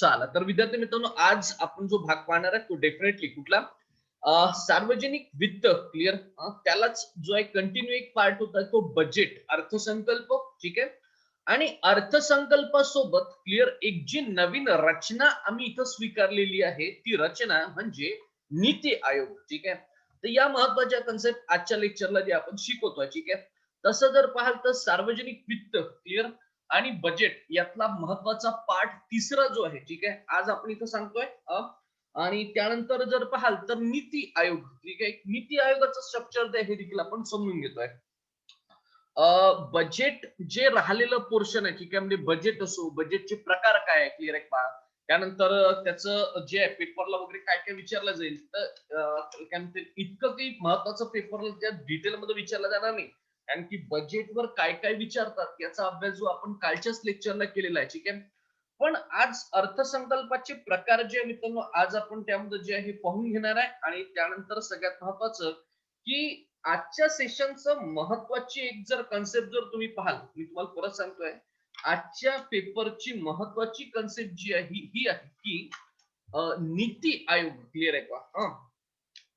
चला तर विद्यार्थी मित्रांनो, आज आपण जो भाग पाहणार आहे तो डेफिनेटली कुठला सार्वजनिक वित्त क्लिअर, त्यालाच जो एक कंटिन्यू एक पार्ट होता तो बजेट अर्थसंकल्प. ठीक आहे. आणि अर्थसंकल्पासोबत क्लिअर एक जी नवीन रचना आम्ही इथं स्वीकारलेली आहे ती रचना म्हणजे नीती आयोग. ठीक आहे. तर या महत्वाच्या कन्सेप्ट आजच्या लेक्चरला जे आपण शिकवतोय. ठीक आहे. तसं जर पाहाल तर सार्वजनिक वित्त क्लिअर आणि बजेट यातला महत्वाचा पार्ट तिसरा जो आहे. ठीक आहे. आज आपण इथं सांगतोय. आणि त्यानंतर जर पाहाल तर नीती आयोग. ठीक आहे. नीती आयोगाचं स्ट्रक्चर हे देखील आपण समजून घेतोय. बजेट जे राहिलेलं पोर्शन आहे. ठीक आहे. म्हणजे बजेट असो, बजेटचे प्रकार काय आहे क्लिअर आहे पहा. त्यानंतर त्याचं जे आहे पेपरला वगैरे काय काय विचारलं जाईल तर काय म्हणते इतकं काही महत्वाचं पेपरला त्या डिटेलमध्ये विचारलं जाणार नाही. कारण की बजेटवर काय काय विचारतात याचा अभ्यास जो आपण कालच्याच लेक्चरला केलेला आहे. ठीक आहे. पण आज अर्थसंकल्पाचे प्रकार जे मित्रांनो आज आपण त्यामध्ये जे आहे पाहून घेणार आहे. आणि त्यानंतर सगळ्यात महत्वाचं की आजच्या सेशनचं महत्वाची एक जर कन्सेप्ट जर तुम्ही पाहाल, मी तुम्हाला परत सांगतोय, आजच्या पेपरची महत्वाची कन्सेप्ट जी आहे ही आहे की नीती आयोग क्लिअर आहे का.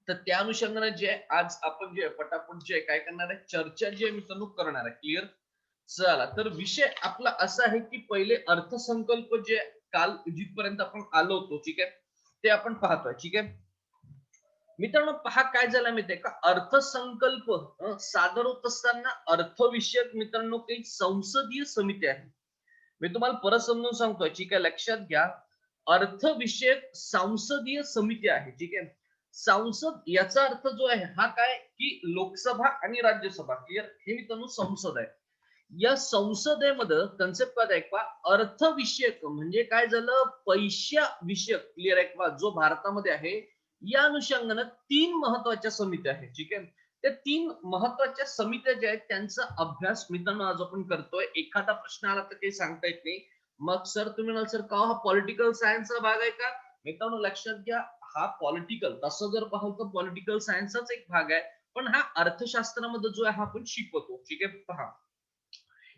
तर त्या अनुषंगाने जे आहे आज आपण जे पटापट जे काय करणार आहे चर्चा जी आहे मित्रांनो करणार आहे. क्लिअर. चला तर विषय आपला असा आहे की पहिले अर्थसंकल्प जे काल जिथपर्यंत आपण आलो होतो. ठीक आहे. ते आपण पाहतोय. ठीक आहे. मित्रांनो पहा काय झालं माहितीये का, अर्थसंकल्प सादर होत असताना अर्थविषयक मित्रांनो काही संसदीय समिती आहे. मी तुम्हाला परत समजून सांगतोय. ठीक आहे. लक्षात घ्या. अर्थविषयक संसदीय समिती आहे. ठीक आहे. संसद याचा अर्थ जो आहे हा काय की लोकसभा आणि राज्यसभा क्लिअर हे मित्रांनो संसद आहे. या संसदेमध्ये कन्सेप्ट काय आहे का, अर्थविषयक म्हणजे काय झालं पैशा विषयक क्लिअर आहे का जो भारतामध्ये आहे या अनुषंगाने तीन महत्वाच्या समित्या आहेत. ठीक आहे. त्या तीन महत्वाच्या समित्या ज्या आहेत त्यांचा अभ्यास मित्रांनो आज आपण करतोय. एखादा प्रश्न आला तर काही सांगता येत नाही. मग सर तुम्ही म्हणाल सर का हा पॉलिटिकल सायन्सचा भाग आहे का. मित्रांनो लक्षात घ्या, हा पॉलिटिकल तसं जर पाहाल तर पॉलिटिकल सायन्सचाच एक भाग आहे. पण हा अर्थशास्त्रामध्ये जो आहे हा आपण शिकवतो. ठीक आहे. पहा,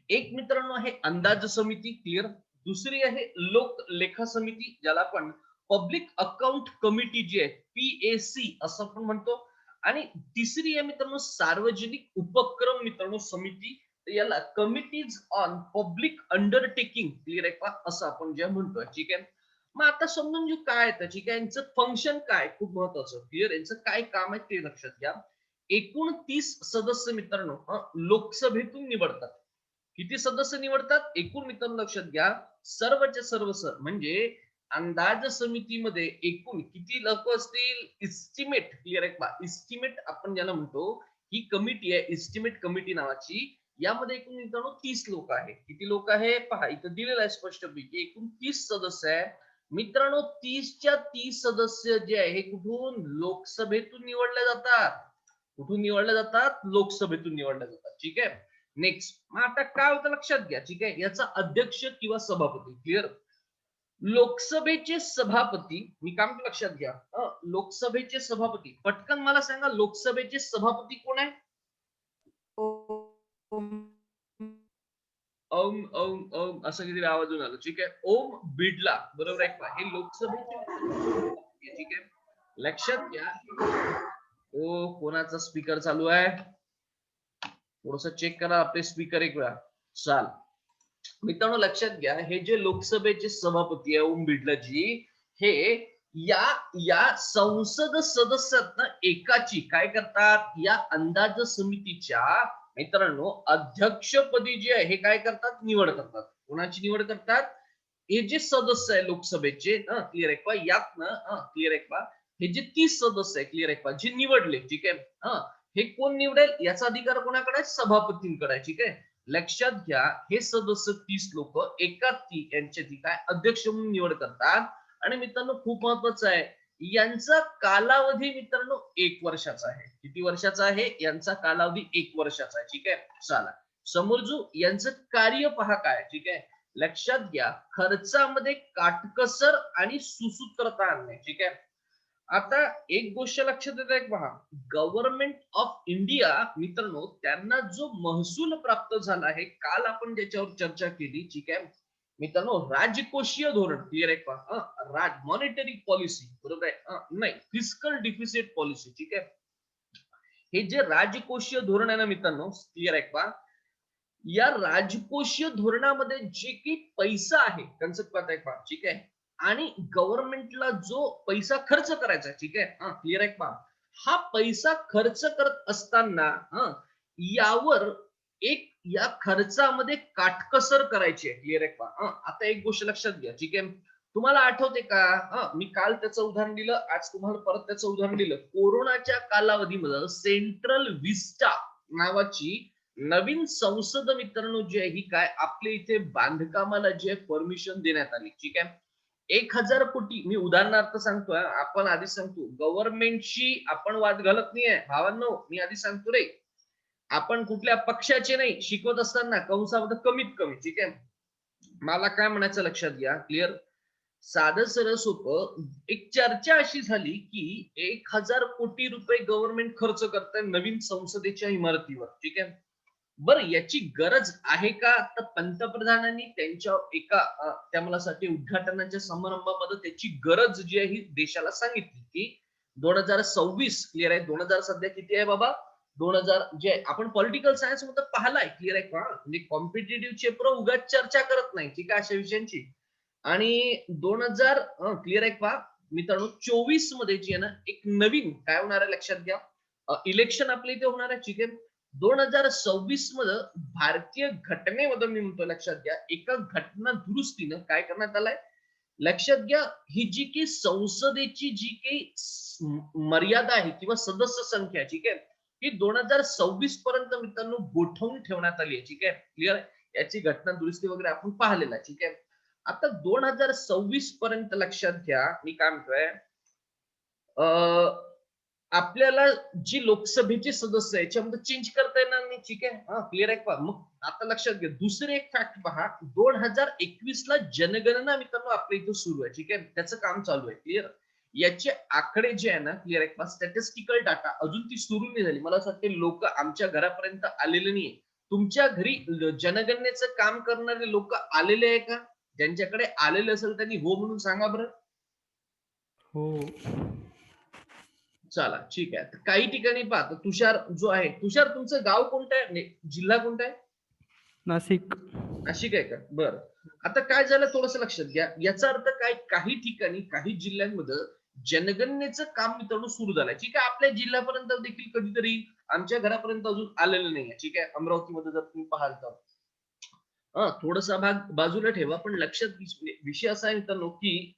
एक मित्रांनो आहे अंदाज समिती क्लिअर, दुसरी आहे लोक लेखा समिती ज्याला आपण पब्लिक अकाउंट कमिटी जी आहे पीएसी असं आपण म्हणतो. आणि तिसरी आहे मित्रांनो सार्वजनिक उपक्रम मित्रांनो समिती. याला committees on public undertaking clear आहे का असं आपण जे म्हणतोय. ठीक आहे. मग आता समजून घेऊ काय येतं. ठीक आहे. यांचं फंक्शन काय खूप महत्वाचं क्लिअर, यांचं काय काम आहे ते लक्षात घ्या. एकूण 30 सदस्य मित्रांनो लोकसभेतून निवडतात. किती सदस्य निवडतात एकूण मित्रांनो लक्षात घ्या. सर्वच्या सर्व सर म्हणजे अंदाज समितीमध्ये एकूण किती लोक असतील इस्टिमेट क्लिअर आहे का, इस्टिमेट आपण ज्याला म्हणतो ही कमिटी आहे इस्टिमेट कमिटी नावाची. यामध्ये एकूण मित्रांनो 30 लोक आहे. किती लोक आहे पहा इथं दिलेलं आहे स्पष्टपैकी एकूण 30 सदस्य आहे. मित्रांनो 30च्या 30 सदस्य जे आहे हे कुठून लोकसभेतून निवडले जातात. कुठून निवडले जातात लोकसभेतून निवडले जातात. ठीक आहे. नेक्स्ट मग आता काय होतं लक्षात घ्या. ठीक आहे. याचा अध्यक्ष किंवा सभापती क्लिअर. लोकसभेचे सभापती मी काम लक्षात घ्या. लोकसभेचे सभापती पटकन मला सांगा लोकसभेचे सभापती कोण आहे. ओम. ओम ओम ओम असं किती आवाज आला. ठीक आहे. ओम बिडला बरोबर आहे का, हे लोकसभेचे सभापती आहे. ठीक आहे. लक्षात घ्या. ओ कोणाचा स्पीकर चालू आहे थोडस चेक करा आपले स्पीकर एक वेळा. चाल मित्रांनो लक्षात घ्या, हे जे लोकसभेचे सभापती आहे ओम बिडलाजी हे या या संसद सदस्यातनं एकाची काय करतात या अंदाज समितीच्या मित्रांनो अध्यक्षपदी जे आहे हे काय करतात निवड करतात. कोणाची निवड करतात. हे जे सदस्य आहे लोकसभेचे क्लिअर आहे का यातनं क्लिअर आहे का हे जे 30 सदस्य आहे क्लिअर आहे का जे निवडले. ठीक आहे. हे कोण निवडेल याचा अधिकार कोणाकडे आहे सभापतींकडे आहे. ठीक आहे. लक्षात घ्या हे सदस्य 30 लोक एकाती यांच्याती काय अध्यक्ष म्हणून निवड करतात. आणि मित्रांनो खूप महत्वाचं आहे यांचा कालावधी मित्रांनो 1 वर्षाचा आहे. किती वर्षाचा आहे यांचा कालावधी 1 वर्षाचा आहे. ठीक आहे. चला समोरजू यांचं कार्य पहा काय. ठीक आहे. लक्षात घ्या खर्चामध्ये काटकसर आणि सुसूत्रता आणणे. ठीक आहे. आता एक गोष्ट लक्षात येत आहे पहा, गव्हर्नमेंट ऑफ इंडिया मित्रांनो त्यांना जो महसूल प्राप्त झाला आहे काल आपण ज्याच्यावर चर्चा केली. ठीक आहे. मित्रांनो राजकोषीय धोरण क्लिअर आहे का, मॉनिटरी पॉलिसी बरोबर आहे, नाही फिस्कल डिफिसिट पॉलिसी, ठीक आहे. हे जे राजकोषीय धोरण आहे ना मित्रांनो, क्लिअर आहे का, या राजकोषीय धोरणामध्ये जे काही पैसा आहे कन्सेप्ट आहे का, ठीक आहे, आणि गव्हर्नमेंटला जो पैसा खर्च करायचा आहे, ठीक आहे, क्लिअर आहे का, हा पैसा खर्च करत असताना यावर एक या खर्चामध्ये काटकसर करायची आहे, क्लिअर आहे का. आता एक गोष्ट लक्षात घ्या, ठीक आहे, तुम्हाला आठवते का, मी काल त्याचं उदाहरण दिलं, आज तुम्हाला परत त्याचं उदाहरण दिलं. कोरोनाच्या कालावधीमध्ये सेंट्रल विस्टा नावाची नवीन संसद मित्रांनो जी आहे ही काय आपल्या इथे बांधकामाला जे परमिशन देण्यात आली, ठीक आहे. 1,000 कोटी, मी उदाहरणार्थ सांगतोय, आपण आधी सांगतो गव्हर्नमेंटशी आपण वाद घालत नाहीये भावांनो, मी आधी सांगतो रे, आपण कुठल्या पक्षाचे नाही, शिकवत असताना कंसामध्ये कमीत कमी, ठीक आहे. मला काय म्हणायचं लक्षात घ्या, क्लिअर, साधं सरळ सोपं एक चर्चा अशी झाली की 1,000 कोटी रुपये गव्हर्नमेंट खर्च करताय नवीन संसदेच्या इमारतीवर, ठीक आहे. बरं याची गरज आहे का, तर पंतप्रधानांनी त्यांच्या एका त्या मुलासाठी उद्घाटनाच्या समारंभामध्ये त्याची गरज जी आहे ही देशाला सांगितली की 2026 क्लिअर आहे, 2000 सध्या किती आहे बाबा, 2000 जे आपण पॉलिटिकल सायन्स मध्ये पाहिलाय, क्लिअर आहे का, म्हणजे कॉम्पिटेटिव्ह चेप्टर उगाच चर्चा करत नाही, ठीक आहे, अशा विषयांची. आणि 2000 क्लिअर आहे का मित्रांनो, 24 मध्ये जी आहे ना एक नवीन काय होणार आहे लक्षात घ्या, इलेक्शन आपल्या इथे होणार आहे, ठीक आहे. 2026 मध्ये भारतीय घटनेमध्ये मी म्हणतो लक्षात घ्या, एका घटना दुरुस्तीनं काय करण्यात आलंय लक्षात घ्या, ही जी काही संसदेची जी काही मर्यादा आहे किंवा सदस्य संख्या, ठीक आहे, ही 2026 पर्यंत मित्रांनो गोठवून ठेवण्यात आली आहे, ठीक आहे, क्लिअर. याची घटना दुरुस्ती वगैरे आपण पाहिलेला, ठीक आहे. आता 2026 पर्यंत लक्षात घ्या, मी काय म्हणतोय, आपल्याला जी लोकसभेचे सदस्य आहे याच्यामध्ये चेंज करता येणार नाही, ठीक आहे, क्लिअर आहे का. मग आता लक्षात घ्या दुसरे एक फॅक्ट पहा, 2021 ला जनगणना मित्रांनो आपल्या इथं सुरू आहे, ठीक आहे, त्याचं काम चालू आहे, क्लिअर. याचे आकडे जे आहे ना, क्लिअर आहे का, स्टॅटिस्टिकल डाटा अजून ती सुरू नाही झाली, मला असं वाटतं लोक आमच्या घरापर्यंत आलेले नाहीये. तुमच्या घरी जनगणनेचं काम करणारे लोक आलेले आहे का, ज्यांच्याकडे आलेले असेल त्यांनी हो म्हणून सांगा बरं. हो. चला ठीक आहे, काही ठिकाणी पाहतो तुषार जो आहे, तुषार तुमचं गाव कोणतं आहे, जिल्हा कोणता आहे, नाशिक. नाशिक आहे का, बरं. आता काय झालं थोडस लक्षात घ्या, याचा अर्थ काय, काही ठिकाणी काही जिल्ह्यांमध्ये जनगणनेचं काम मित्रांनो सुरू झालंय, ठीक आहे, आपल्या जिल्ह्यापर्यंत देखील कधीतरी आमच्या घरापर्यंत अजून आलेलं नाहीये, ठीक आहे, अमरावतीमध्ये जर तुम्ही पाहाल तर थोडासा भाग बाजूला ठेवा, पण लक्षात विषय असा आहे मित्रांनो की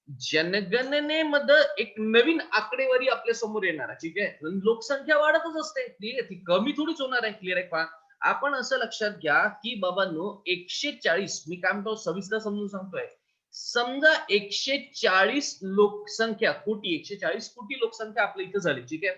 जनगणनेमध्ये एक नवीन आकडेवारी आपल्या समोर येणार आहे, ठीक आहे. लोकसंख्या वाढतच असते, ठीक आहे, ती कमी थोडीच होणार आहे, क्लिअर आहे पहा. आपण असं लक्षात घ्या की बाबांनो 140, मी काय म्हणतो सविस्तर समजून सांगतोय, समजा 140 लोकसंख्या कोटी, 140 कोटी लोकसंख्या आपल्या इथं झाली, ठीक आहे.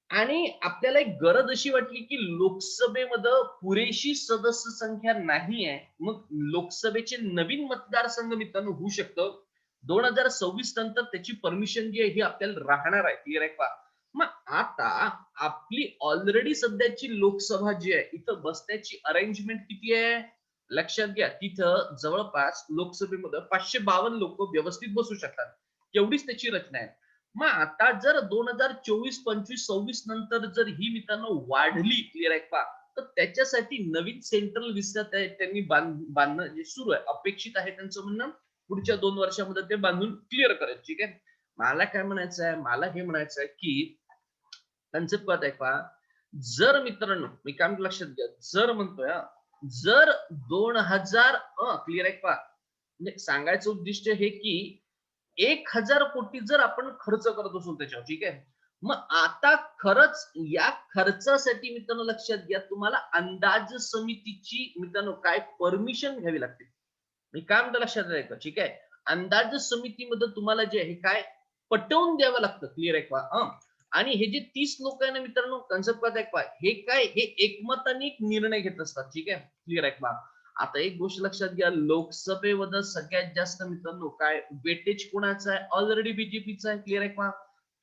आणि आपल्याला एक गरज अशी वाटली की लोकसभेमध्ये पुरेशी सदस्य संख्या नाही आहे, मग लोकसभेचे नवीन मतदारसंघ मित्रांनो होऊ शकतं 2026 नंतर, त्याची परमिशन जी आहे ही आपल्याला राहणार आहे, क्लिअर आहे का. मग आता आपली ऑलरेडी सध्याची लोकसभा जी आहे इथं बसण्याची अरेंजमेंट किती आहे लक्षात घ्या, तिथं जवळपास लोकसभेमध्ये 552 लोक व्यवस्थित बसू शकतात, एवढीच त्याची रचना आहे. मग आता जर 2024 25 26 नंतर जर ही मित्रांनो वाढली, क्लिअर आहे का, तर त्याच्यासाठी नवीन सेंट्रल विस्तार त्यांनी बांधणं जे सुरू आहे, अपेक्षित आहे त्यांचं म्हणणं पुढच्या 2 वर्षामध्ये ते बांधून क्लिअर करेल, ठीक आहे. मला काय म्हणायचं आहे, मला हे म्हणायचं आहे की कन्सेप्ट आहे का, जर मित्रांनो मी काय लक्षात घ्या, जर म्हणतोय जर 2000 क्लिअर आहे का, म्हणजे सांगायचं उद्दिष्ट हे की 1,000 कोटी जर आपण खर्च करत असू त्याच्यावर, ठीक आहे. मग आता खरंच या खर्चासाठी मित्रांनो लक्षात घ्या, तुम्हाला अंदाज समितीची मित्रांनो काय परमिशन घ्यावी लागते. मी काय म्हणतो लक्षात राहायचं, ठीक आहे. अंदाज समितीमध्ये तुम्हाला जे आहे काय पटवून द्यावं लागतं, क्लिअर आहे का. आणि हे जे 30 लोक आहे ना मित्रांनो, कन्सेप्ट आहे का, हे काय हे एकमताने एक निर्णय घेत असतात, ठीक आहे, क्लिअर आहे का. आता एक गोष्ट लक्षात घ्या, लोकसभेमध्ये सगळ्यात जास्त मित्रांनो काय वेटेज कोणाचं आहे, ऑलरेडी बीजेपीचं आहे, क्लिअर आहे का.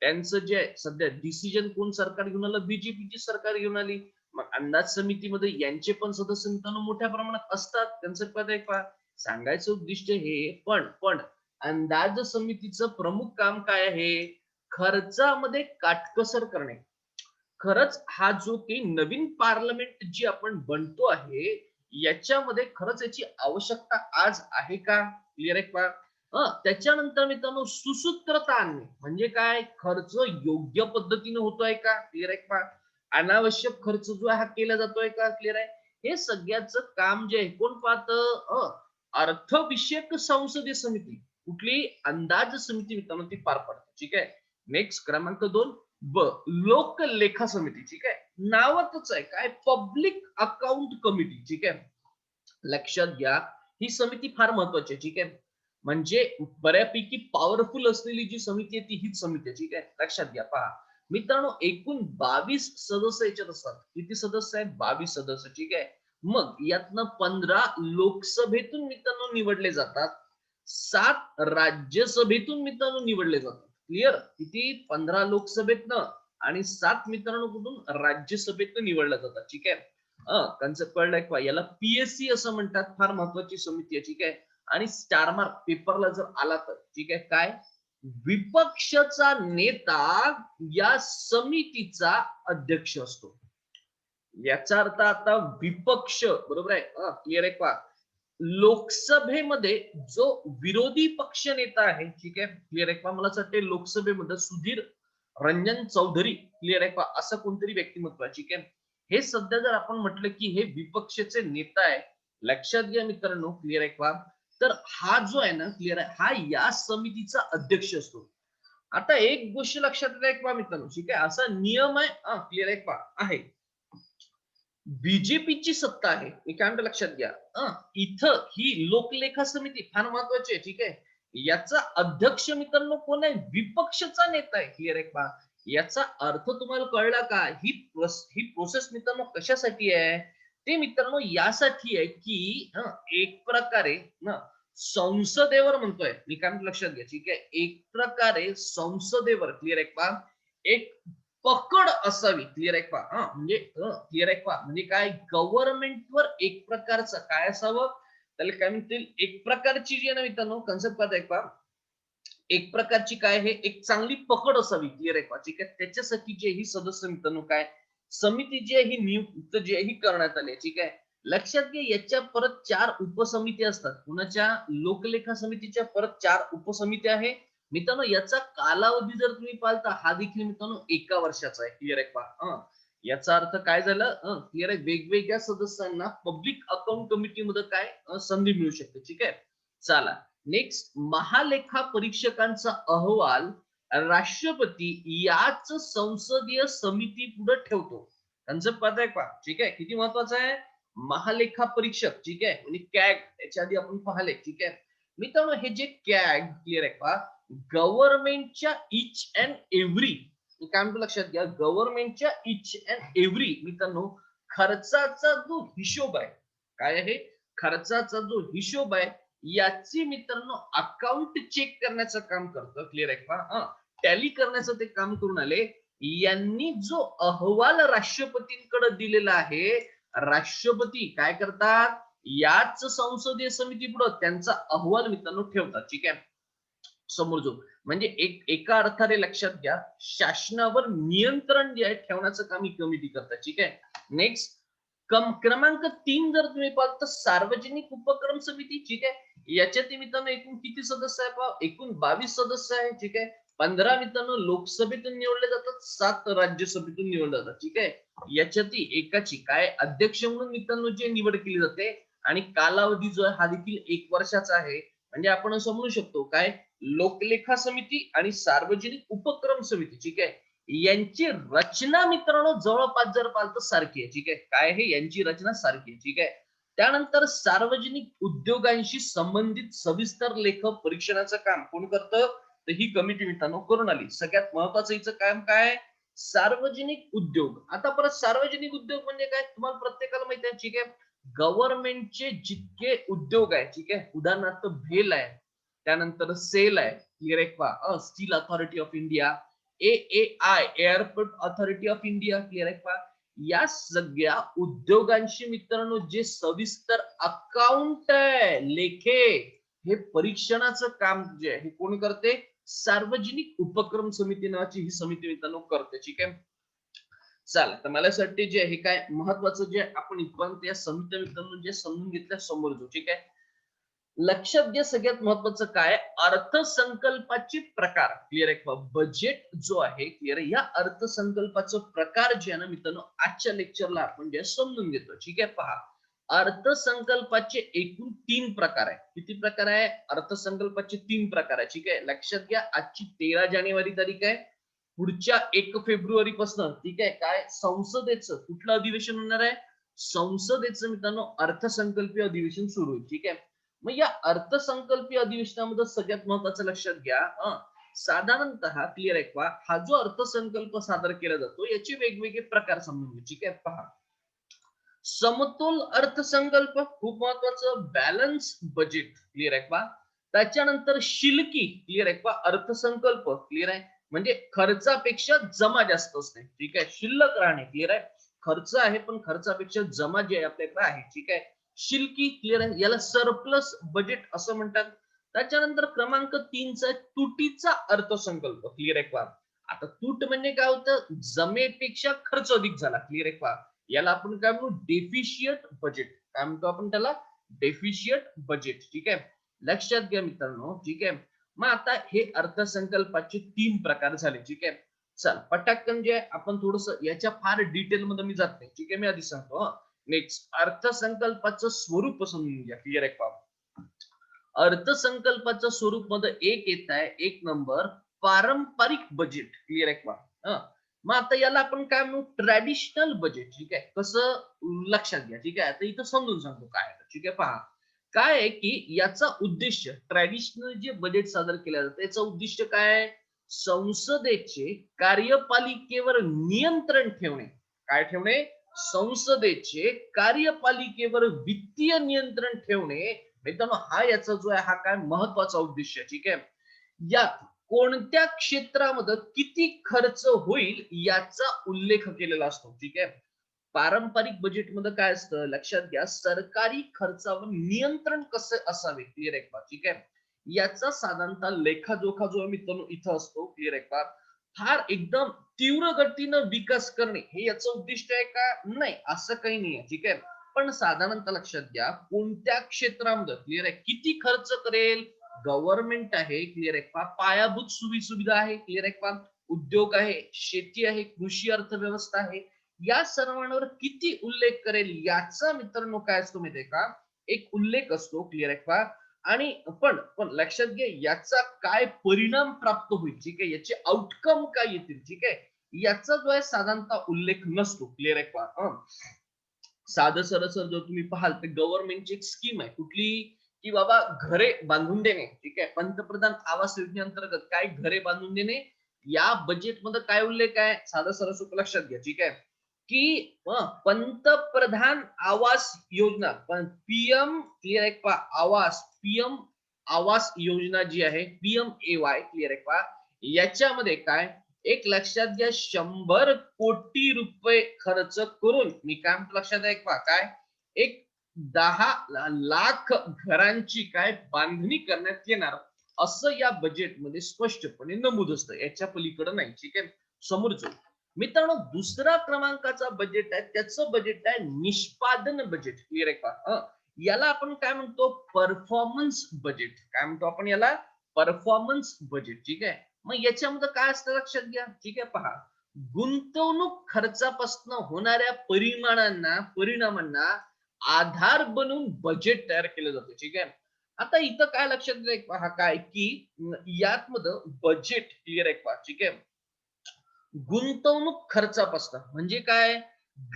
त्यांचं जे आहे सध्या डिसिजन कोण सरकार घेऊन आलं, बीजेपीची सरकार घेऊन आली. मग अंदाज समितीमध्ये यांचे पण सदस्य मित्रांनो मोठ्या प्रमाणात असतात, त्यांचं पद आहे का. सांगायचं उद्दिष्ट हे, पण अंदाज समितीचं प्रमुख काम काय आहे? खर्चामध्ये काटकसर करणे. खरंच हा जो काही नवीन पार्लमेंट जी आपण बनतो आहे, याच्यामध्ये खरंच याची आवश्यकता आज आहे का? क्लिअर आहे का? त्याच्यानंतर मित्रांनो सुसूत्रता आणणे म्हणजे काय? खर्च योग्य पद्धतीने होतोय का? क्लिअर आहे का? अनावश्यक खर्च जो आहे हा केला जातोय का? क्लिअर आहे? हे सगळ्याचं काम जे आहे कोण पाहतं? अर्थविषयक संसदीय समिती. कुठली? अंदाज समिती मित्रांनो ती पार पाडते. ठीक आहे. नेक्स्ट क्रमांक 2 लोक लेखा समिती. ठीक आहे. नावातच आहे काय? Public account committee. ठीक आहे. लक्षात घ्या, ही समिती फार महत्वाची आहे. ठीक आहे. म्हणजे बऱ्यापैकी पॉवरफुल असलेली जी समिती आहे ती हीच समिती आहे. ठीक आहे. लक्षात घ्या. पहा मित्रांनो, एकूण 22 सदस्य याच्यात असतात. किती सदस्य आहेत? 22 सदस्य. ठीक आहे. मग यातनं 15 लोकसभेतून मित्रांनो निवडले जातात. 7 राज्यसभेतून मित्रांनो निवडले जातात. क्लिअर? किती? 15 लोकसभेतनं आणि 7 मित्रांनो कुठून? राज्यसभेतनं निवडल्या जातात. ठीक आहे. कन्सेप्ट कळलाय का? याला पीएससी असं म्हणतात. फार महत्वाची समिती आहे. ठीक आहे. आणि स्टार मार्क पेपरला जर आला तर ठीक आहे. काय? विपक्षाचा नेता या समितीचा अध्यक्ष असतो. याचा अर्थ आता विपक्ष बरोबर आहे. क्लिअर आहे का? लोकसभेमध्ये जो विरोधी पक्ष नेता आहे, ठीक आहे, क्लिअर आहे का? मला असं वाटतं लोकसभेमध्ये सुधीर रंजन चौधरी, क्लिअर आहे का? असं कोणतरी व्यक्तिमत्व आहे. ठीक आहे. हे सध्या जर आपण म्हटलं की हे विपक्षाचे नेता आहे, लक्षात घ्या मित्रांनो, क्लिअर आहे का? तर हा जो आहे ना, क्लिअर आहे, हा या समितीचा अध्यक्ष असतो. आता एक गोष्ट लक्षात येते का मित्रांनो, ठीक आहे, असा नियम आहे, क्लिअर आहे का? आहे. बीजेपीची सत्ता आहे. मी काय म्हणतो लक्षात घ्या. इथं ही लोकलेखा समिती फार महत्वाची आहे. ठीक आहे. याचा अध्यक्ष मित्रांनो कोण आहे? विपक्षाचा नेता आहे. क्लिअर आहे का? याचा अर्थ तुम्हाला कळला का? ही प्रोसेस मित्रांनो कशासाठी आहे? ते मित्रांनो यासाठी आहे की एक प्रकारे ना संसदेवर म्हणतोय. मी काय म्हणतो लक्षात घ्या. ठीक आहे. एक प्रकारे संसदेवर क्लिअर आहे का? एक पकड असावी. क्लिअर आहे का? म्हणजे क्लिअर आहे का? म्हणजे काय? गव्हर्नमेंटवर एक प्रकारचं काय असावं? त्याला काय म्हणतील? एक प्रकारची जी आहे ना मित्रांनो कन्सेप्ट करताय का? एक प्रकारची काय आहे? एक चांगली पकड असावी. क्लिअर आहे का? ठीक आहे. त्याच्यासाठी जे ही सदस्य मित्रांनो काय समिती जी आहे ही नियुक्त जी आहे ही करण्यात आली आहे. ठीक आहे. लक्षात घ्या याच्या परत 4 उपसमिती असतात. कुणाच्या? लोकलेखा समितीच्या परत 4 उपसमित्या आहे. मित्रांनो याचा कालावधी जर तुम्ही पाहता हा देखील मित्रांनो 1 वर्षाचा आहे. क्लिअर आहे का? याचा अर्थ काय झालं? क्लिअर आहे. वेगवेगळ्या सदस्यांना पब्लिक अकाउंट कमिटीमध्ये काय संधी मिळू शकते. ठीक आहे. चला नेक्स्ट महालेखा परीक्षकांचा अहवाल राष्ट्रपती याच संसदीय समिती पुढे ठेवतो. कन्सेप्ट पाहताय का? ठीक आहे. किती महत्वाचं आहे? महालेखा परीक्षक. ठीक आहे. म्हणजे कॅग याच्या आधी आपण पाहिले. ठीक आहे. मित्रांनो हे जे कॅग क्लिअर आहे का? गव्हर्नमेंटच्या इच अँड एव्हरी काय म्हणतो लक्षात घ्या. गव्हर्नमेंटच्या इच अँड एव्हरी मित्रांनो खर्चाचा जो हिशोब आहे काय आहे? खर्चाचा जो हिशोब आहे याची मित्रांनो अकाउंट चेक करण्याचं काम करतं. क्लिअर आहे का? टॅली करण्याचं ते काम करून आले. यांनी जो अहवाल राष्ट्रपतींकडे दिलेला आहे, राष्ट्रपती काय करतात? याच संसदीय समिती पुढे त्यांचा अहवाल मित्रांनो ठेवतात. ठीक आहे. समोर जो म्हणजे एका अर्थाने लक्षात घ्या शासनावर नियंत्रण जे आहे ठेवण्याचं काम ही कमिटी करतात. ठीक आहे. नेक्स्ट क्रमांक 3 जर तुम्ही पाहिलं तर सार्वजनिक उपक्रम समिती. ठीक आहे. याच्यात मित्रांनो एकूण किती सदस्य आहे? एकूण 22 सदस्य आहे. ठीक आहे. 15 मित्रांनो लोकसभेतून निवडले जातात, 7 राज्यसभेतून निवडले जातात. ठीक आहे. याच्यात एकाची काय अध्यक्ष म्हणून मित्रांनो जे निवड केली जाते आणि कालावधी जो आहे हा देखील 1 वर्षाचा आहे. म्हणजे आपण समजू शकतो काय लोकलेखा समिती आणि सार्वजनिक उपक्रम समिती. ठीक आहे. यांची रचना मित्रांनो जवळपास जर पाहिलं तर सारखी आहे. ठीक आहे. काय आहे? यांची रचना सारखी आहे. ठीक आहे. त्यानंतर सार्वजनिक उद्योगांशी संबंधित सविस्तर लेख परीक्षणाचं काम कोण करतं? तर ही कमिटी मित्रांनो करून आली. सगळ्यात महत्वाचं हिचं काम काय? सार्वजनिक उद्योग. आता परत सार्वजनिक उद्योग म्हणजे काय तुम्हाला प्रत्येकाला माहिती आहे. ठीक आहे. गव्हर्नमेंटचे जितके उद्योग आहे. ठीक आहे. उदाहरणार्थ भेल आहे, त्यानंतर सेल आहे, क्लिअर आहे का? Steel authority of India, AAI airport authority of India, clear आहे का? या सगळ्या उद्योगांशी मित्रांनो जे सविस्तर अकाउंट आहे, लेखे, हे परीक्षणाचं काम जे आहे हे कोण करते? सार्वजनिक उपक्रम समिती नावाची ही समिती मित्रांनो करते. ठीक आहे. चालेल, तर मला असं वाटते जे हे काय महत्वाचं जे आपण इथपर्यंत या समिती मित्रांनो जे समजून घेतल्या समोर जाऊ. ठीक आहे. लक्षात घ्या सगळ्यात महत्वाचं काय अर्थसंकल्पाचे प्रकार. क्लिअर आहे का? बजेट जो आहे क्लिअर आहे, या अर्थसंकल्पाचं प्रकार जे आहे ना मित्रांनो आजच्या लेक्चरला आपण जे समजून घेतो. ठीक आहे. पहा, अर्थसंकल्पाचे एकूण 3 प्रकार आहे. किती प्रकार आहे? अर्थसंकल्पाचे 3 प्रकार आहे. ठीक आहे. लक्षात घ्या, आजची 13 जानेवारी तारीख आहे. पुढच्या 1 फेब्रुवारी पासून ठीक आहे काय संसदेचं कुठलं अधिवेशन होणार आहे? संसदेचं मित्रांनो अर्थसंकल्पीय अधिवेशन सुरू होईल. ठीक आहे. मग या अर्थसंकल्पीय अधिवेशनामध्ये सगळ्यात महत्वाचं लक्षात घ्या, साधारणतः क्लिअर आहे का, हा जो अर्थसंकल्प सादर केला जातो याचे वेगवेगळे प्रकार समजून घ्या. ठीक आहे. पहा, समतोल अर्थसंकल्प खूप महत्वाचं, बॅलन्स बजेट क्लिअर आहे का. त्याच्यानंतर शिल्की क्लिअर आहे का अर्थसंकल्प क्लिअर आहे, म्हणजे खर्चापेक्षा जमा जास्त असते. ठीक आहे. शिल्लक राहणे क्लिअर आहे, खर्च आहे पण खर्चापेक्षा जमा जे आहे आपल्याकडे आहे. ठीक आहे. शिल्की क्लिअर आहे, याला सरप्लस बजेट असं म्हणतात. त्याच्यानंतर क्रमांक 3 चा तुटीचा अर्थसंकल्प क्लिअर आहे का. आता तूट म्हणजे काय होतं? जमेपेक्षा खर्च अधिक झाला. क्लिअर आहे का. याला आपण काय म्हणू? डेफिशियट बजेट. काय म्हणतो आपण त्याला? डेफिशियट बजेट. ठीक आहे. लक्षात घ्या मित्रांनो. ठीक आहे. मग आता हे अर्थसंकल्पाचे 3 प्रकार झाले. ठीक आहे. चल पटाकन जे आपण थोडस याच्या फार डिटेल मध्ये मी जात नाही. ठीक आहे. मी आधी सांगतो. नेक्स्ट अर्थसंकल्पाचं स्वरूप समजून घ्या. क्लिअर आहे का. अर्थसंकल्पाचं स्वरूप मध्ये एक येत आहे, एक नंबर पारंपरिक बजेट. क्लिअर आहे का. मग आता याला आपण काय म्हणू? Traditional budget. ठीक आहे. कसं लक्षात घ्या. ठीक आहे. आता इथं समजून सांगतो काय आहे. ठीक आहे. पहा, काय आहे की याचा उद्देश ट्रॅडिशनल जे बजेट सादर केलं जातं याचं उद्दिष्ट काय आहे? संसदेचे कार्यपालिकेवर नियंत्रण ठेवणे. काय ठेवणे? संसदेचे कार्यपालिकेवर वित्तीय नियंत्रण ठेवणे. मित्रांनो हा याचा जो आहे हा काय महत्वाचा उद्देश आहे. ठीक आहे. यात कोणत्या क्षेत्रामध्ये किती खर्च होईल याचा उल्लेख केलेला असतो. ठीक आहे. पारंपरिक बजेटमध्ये काय असतं लक्षात घ्या, सरकारी खर्चावर नियंत्रण कसं असावे. क्लिअर आहे का. ठीक आहे. याचा साधारणतः लेखाजोखा जो मित्रांनो इथं असतो. क्लिअर आहे का. फार एकदम तीव्र गतीनं विकास करणे हे याचं उद्दिष्ट आहे का? नाही, असं काही नाही. ठीक आहे. पण साधारणतः लक्षात घ्या कोणत्या क्षेत्रामध्ये क्लिअर आहे किती खर्च करेल. गव्हर्नमेंट आहे क्लिअर आहे का, पायाभूत सुविधा आहे क्लिअर आहे का, उद्योग आहे, शेती आहे, कृषी अर्थव्यवस्था आहे, या सर्वांवर किती उल्लेख करेल याचा मित्रांनो काय असतो माहितीये का, एक उल्लेख असतो. क्लिअर आहे का. आणि पण लक्षात घ्या याचा काय परिणाम प्राप्त होईल. ठीक आहे. याचे आउटकम काय येतील. ठीक आहे. याचा जो आहे साधारणतः उल्लेख नसतो. क्लिअर आहे का. साधं सरळ जर तुम्ही पाहाल तर गव्हर्नमेंटची एक स्कीम आहे कुठली, की बाबा घरे बांधून देणे. ठीक आहे. पंतप्रधान आवास योजनेअंतर्गत काय घरे बांधून देणे. या बजेटमध्ये काय उल्लेख आहे साधं सरळ लक्षात घ्या. ठीक आहे. की पंतप्रधान आवास योजना पण पीएम क्लिअर आहे का आवास, पीएम आवास योजना जी आहे PMAY क्लिअर आहे का. याच्यामध्ये काय एक लक्षात घ्या 100 कोटी रुपये खर्च करून मी काय म्हणतो लक्षात आहे का काय एक 10 लाख घरांची काय बांधणी करण्यात येणार असं या बजेटमध्ये स्पष्टपणे नमूद असतं. याच्या पलीकडे नाही. ठीक आहे. समोर जाऊ मित्रांनो. दुसरा क्रमांकाचा बजेट आहे त्याचं बजेट आहे निष्पादन बजेट. क्लिअर आहे का. याला आपण काय म्हणतो परफॉर्मन्स बजेट. काय म्हणतो आपण याला परफॉर्मन्स बजेट. ठीक आहे. मग याच्यामध्ये काय असतं लक्षात घ्या. ठीक आहे. पहा, गुंतवणूक खर्चापासून होणाऱ्या परिणामांना आधार बनवून बजेट तयार केलं जातं. ठीक आहे. आता इथं काय लक्षात घ्या पहा काय की यात मध्ये बजेट क्लिअर आहे का. ठीक आहे. गुंतवणूक खर्चापासून म्हणजे काय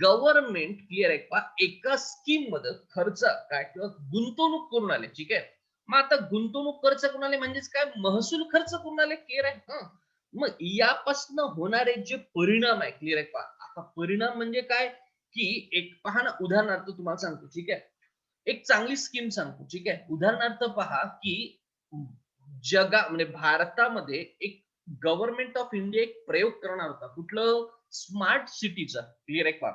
गव्हर्नमेंट क्लिअर आहे का एका स्कीम मध्ये खर्च काय किंवा गुंतवणूक करून आले. ठीक आहे. मग आता गुंतवणूक खर्च करून आले म्हणजेच काय महसूल खर्च करून आले. क्लिअर आहे. मग यापासून होणारे जे परिणाम आहे क्लिअर आहे का. आता परिणाम म्हणजे काय की एक पहा ना उदाहरणार्थ तुम्हाला सांगतो. ठीक आहे. एक चांगली स्कीम सांगतो. ठीक आहे. उदाहरणार्थ पहा की म्हणजे भारतामध्ये एक गव्हर्नमेंट ऑफ इंडिया एक प्रयोग करणार होता कुठलं स्मार्ट सिटीचा. क्लिअर आहे का.